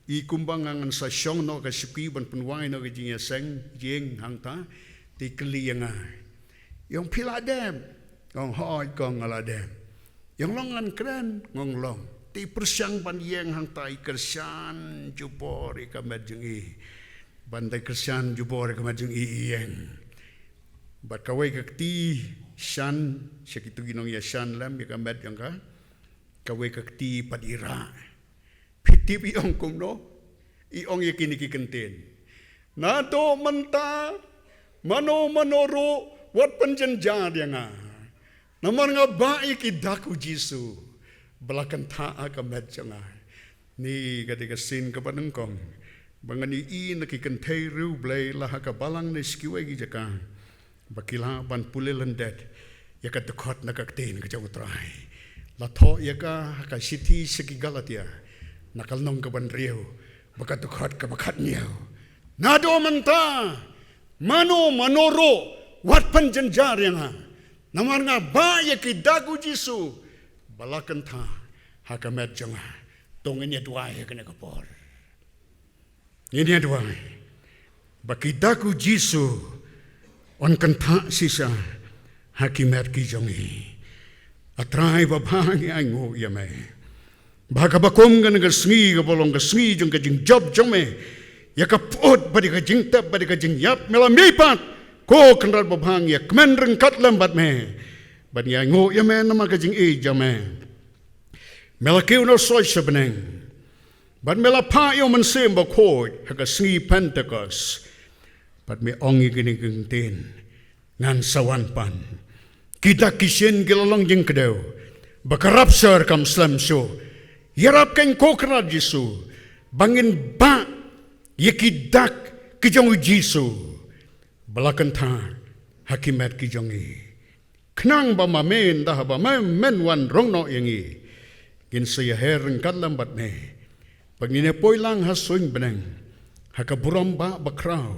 [SPEAKER 5] I kumbang ngan sa syong no ka sipi ban penwai no ka jing seng jing hangta ti kli nga yung piladem yung hoy kong aladem yung longan kren ngong long ti persyang ban yeng hangta I kersan jubor ka medjing bandai kersan jubor ka medjing yeng bat kawai kakti shan sekitu ginong ya shan lam ya kamet yang ka kawai kakti padira Piti iong kumno, iong yakin ikikantin. Nato manta, manoro, wat panjanjar yang naman nga baik idaku Jisu, balakan taa kamet janga. Ni kadikasin kapanengkong, bangan i nakikantay ru blay laha kabalang na skiway gijaka, bakila ban pulilandet, yakatukot nakaktin kajawutray. Lato yaka hakasiti sakigalatia, nakalnong kaban riyo, bakatukot kabakat niyo. Nado manta, manoro, wat panjanjar yang naman nga baik idaku Jisu, balakan ta hakamet janga. Tongin niya duway ka nakapor. Niya duway. Bakidaku Jisu, on kanta sisa hakimet ki jongi. Atray babangi ay ngo yame. Baka bakom ka nagasngi ka bolong gasngi jong ka jing job jome. Yakapot badi ka jing tap badi ka jing yap melamipat. Ko kanrat babangi ya kemen rengkat lambat me. Badi ay ngo yame nama ka jing jame. Melakiw na soy sa beneng. But melapa yung mansim bakoy hagasngi Pentecost. But may ongi ginigingtin ngan sawan pan. Kita kisin gilalong jing kedaw. Bakarap sir kam slam so. Yarap keng kokra Jisu. Bangin ba yakidak kijong Jisu. Balakan ta hakimet kijongi. Knang ba mamen dah ba men wan rong no yangi. Gin saya hereng lambat me. Pag ninepoy lang hasuing beneng. Hakaburam ba bakraw.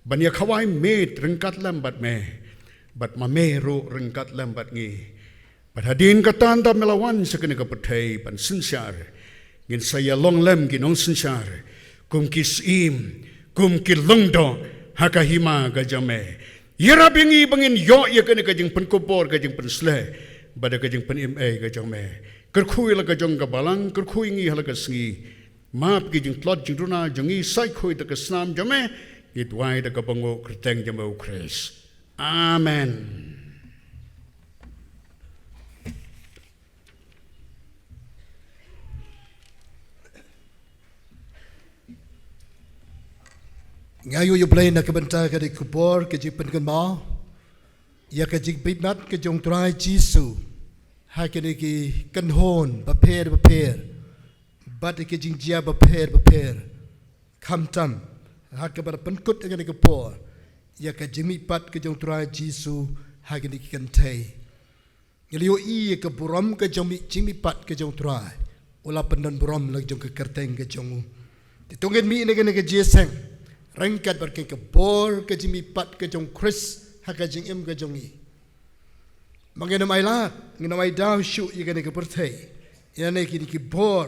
[SPEAKER 5] Banya kawai met rengkat lambat me. Bat mamero rengkat lambat ngi. Bat hadin katanda melawan sa kanigapatay pan sinsyar. Gin saya long lem ginong sinsyar. Kum kisim. Kum kilungdo. Hakahima gajame. Yarabingi bangin yo ya kanigajing pankupor gajing pansle. Bada gajing panimay gajame. Kerkhui laga jong gabalang, kerkhui ngi halaga sengi. Maap ki jing tlot jing runa jongi sai khui daga snam jame. Itwai daga bango kerteng jame ukres. Amen.
[SPEAKER 1] Ngayon yung play na kabanta ka di kupor, ka jing penkan mo. Ya ka jing pitnat ka jong try Jisu. Hakini ki kanhon baper bat ki jingjia baper kamtam hakabar pankut agani kapor ya ka jimi pat ke jong trai Jisu hakini ki kantai ngelio I ke buram ke jimi pat ke jong trai ula pendan buram lag jong ke kerteng ke jong ditungen mi ne ke jeseng rengkat bar ke kapor ke jimi pat ke jong Chris hakajing im ke jongi Mangena mailat, ngena mai daw shu igane ke perthai. Yane ki ki bor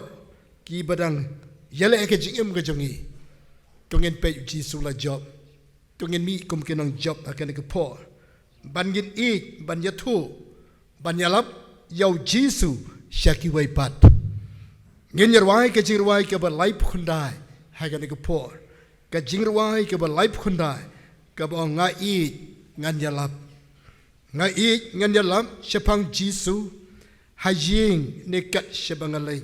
[SPEAKER 1] ki badang yale ke jingim ke jongi. Tungen pe Jisu la job. Tungen mi kum kenang job akane ke por. Bangin I ban yatu. Ban yalap yau Jisu syaki wai pat. Ngin yarwai ke jingwai ke ba laip khundai hakane ke por. Ke jingwai ke ba laip khundai ke ba nga I ngan yalap. Ngai ngan yalam sepang Jisu hajing nekat sebangalai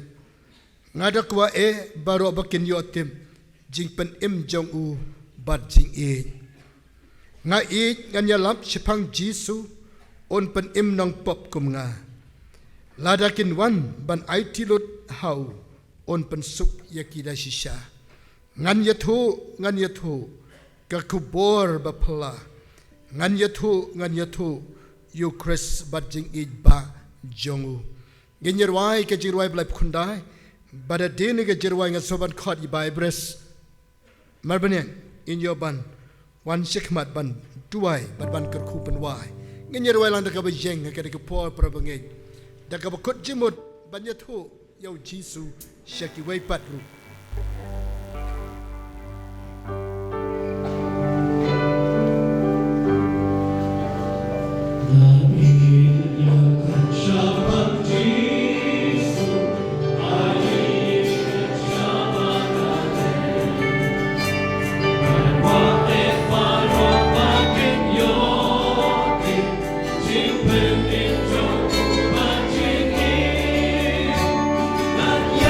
[SPEAKER 1] ngada kwa baro bakin yotim jing pen im jong u bad jing ngai ngan yalam sepang Jisu on pen im nong pop kum nga ladakin wan ban aitilut hau on pen suk yakida shisha ngan yathu ka kubor bapala ngan yathu you Chris badjing ba jongu ginjerwai ke jirwai blai khundai bada dene ke jirwai nga soban khot I bres marbanyan in your ban wan shikmat ban tuai bad ban ker khupen wai ginjerwai lang ka bajeng ke ke por prabangai da ka bakut jimut ban yathu yau Jisu shaki wai patru
[SPEAKER 2] Hãy subscribe cho kênh Ghiền Mì Gõ để không bỏ lỡ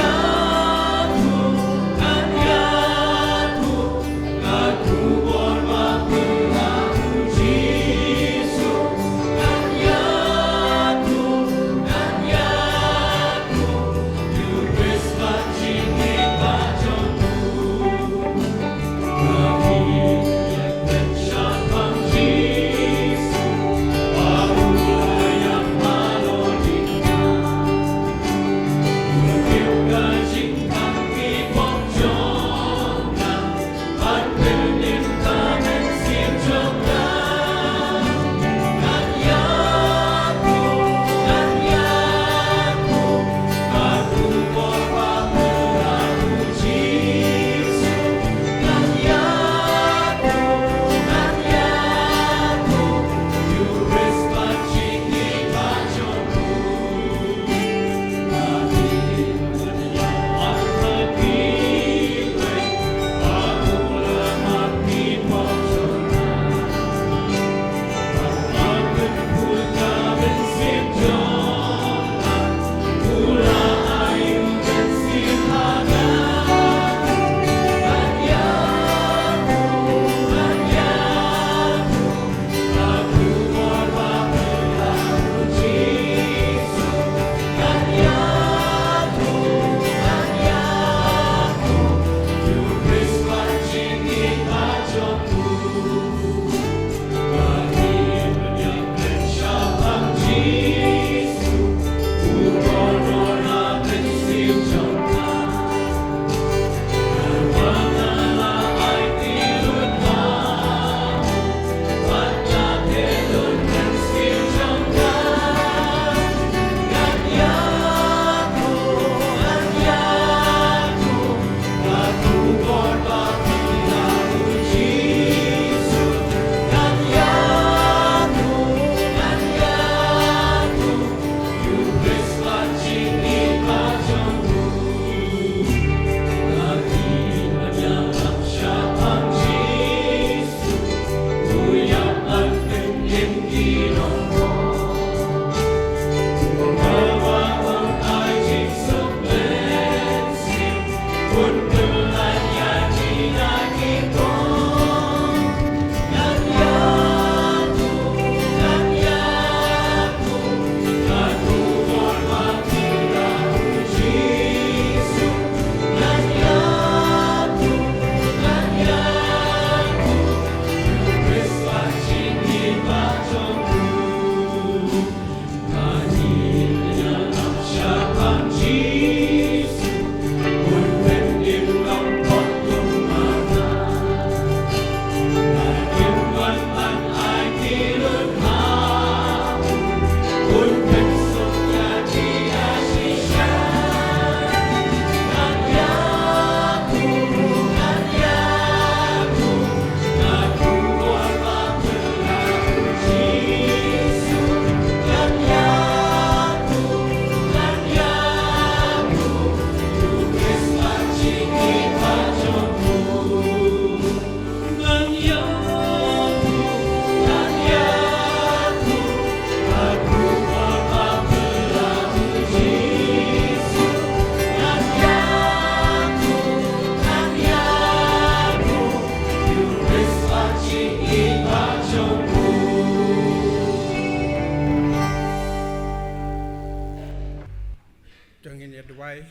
[SPEAKER 6] vai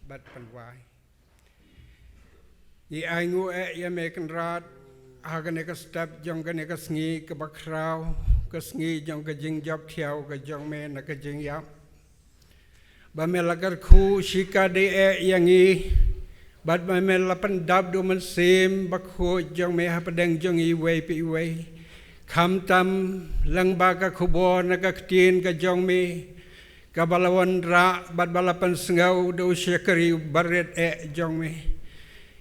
[SPEAKER 6] bat pan vai ni ai ngu ya me kan rat ha kan ka step jong kan ka sngi ka bakrau ka sngi jong ka jing job thiau ka jong me na ka jing yap ba me la kar khu shika de yang i bat ba me la pan dab do man sim ba khu jong me ha padeng jong i wei pi wei kham tam lang ba ka khubo na ka tin ka jong me ka balawan ra bat balapan sengau do syakari baret jong me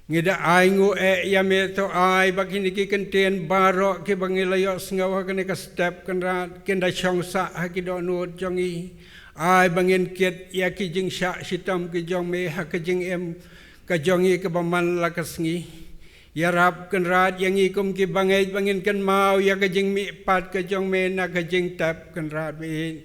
[SPEAKER 6] ngida ai ngu ya me to ai bakini ki kenten baro ki bangilayo sengau ha ka step kan ra ken da chong sa ha ki do no jong i ai bangin ket ya ki jing sha sitam ki jong me ha ka jing em ka jong i ka baman la ka sngi ya rap kan rat yang i kum ki bangai bangin kan mau ya ka jing mi pat ka jong me na ka jing tap kan rat be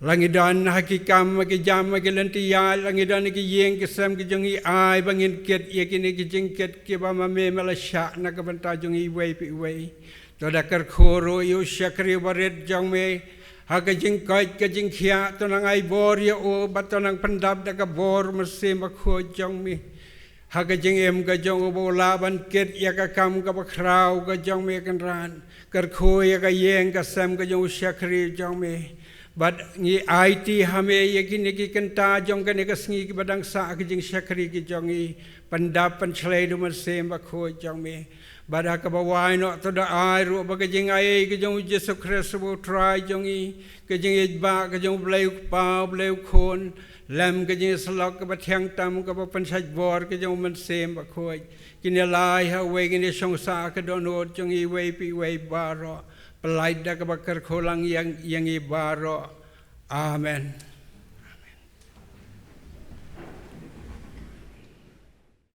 [SPEAKER 6] langidan hakikam ki jam ki lentiya langidan ki yeng ki sam ki jong i ai bangin ket ya ki ni ki jing ket ki ba ma me mala sha na ka banta jong i wei pi wei to da kar khoro yu shakri baret jong me ha ka jing kai ka jing khia to nang ai bor ya o bat to nang pandap da ka bor mase ma kho jong me ha ka jing em ka jong bo la ban ket ya ka kam ka ba krau ka jong me kan ran kar kho ya ka yeng ka sam ka jong shakri jong me bat ngi IT hame yakini ki kanta jong ka ne ka sngi ki badang sa ki jing shakri ki jong i pandap pan chlei du man sem ba kho jong me bada ka ba wai no to da ai ru ba ka jing ai ki jong Jesus Christ bo try jong i ka jing ba ka jong bleu pa bleu khon lam ka jing slok ka ba thiang tam ka ba pan saj bor ka jong man sem ba kho ki ne lai ha we ki ne song sa ka do no jong i we pi we ba ro Pelaida kebakar kolang yang i baro. Amen.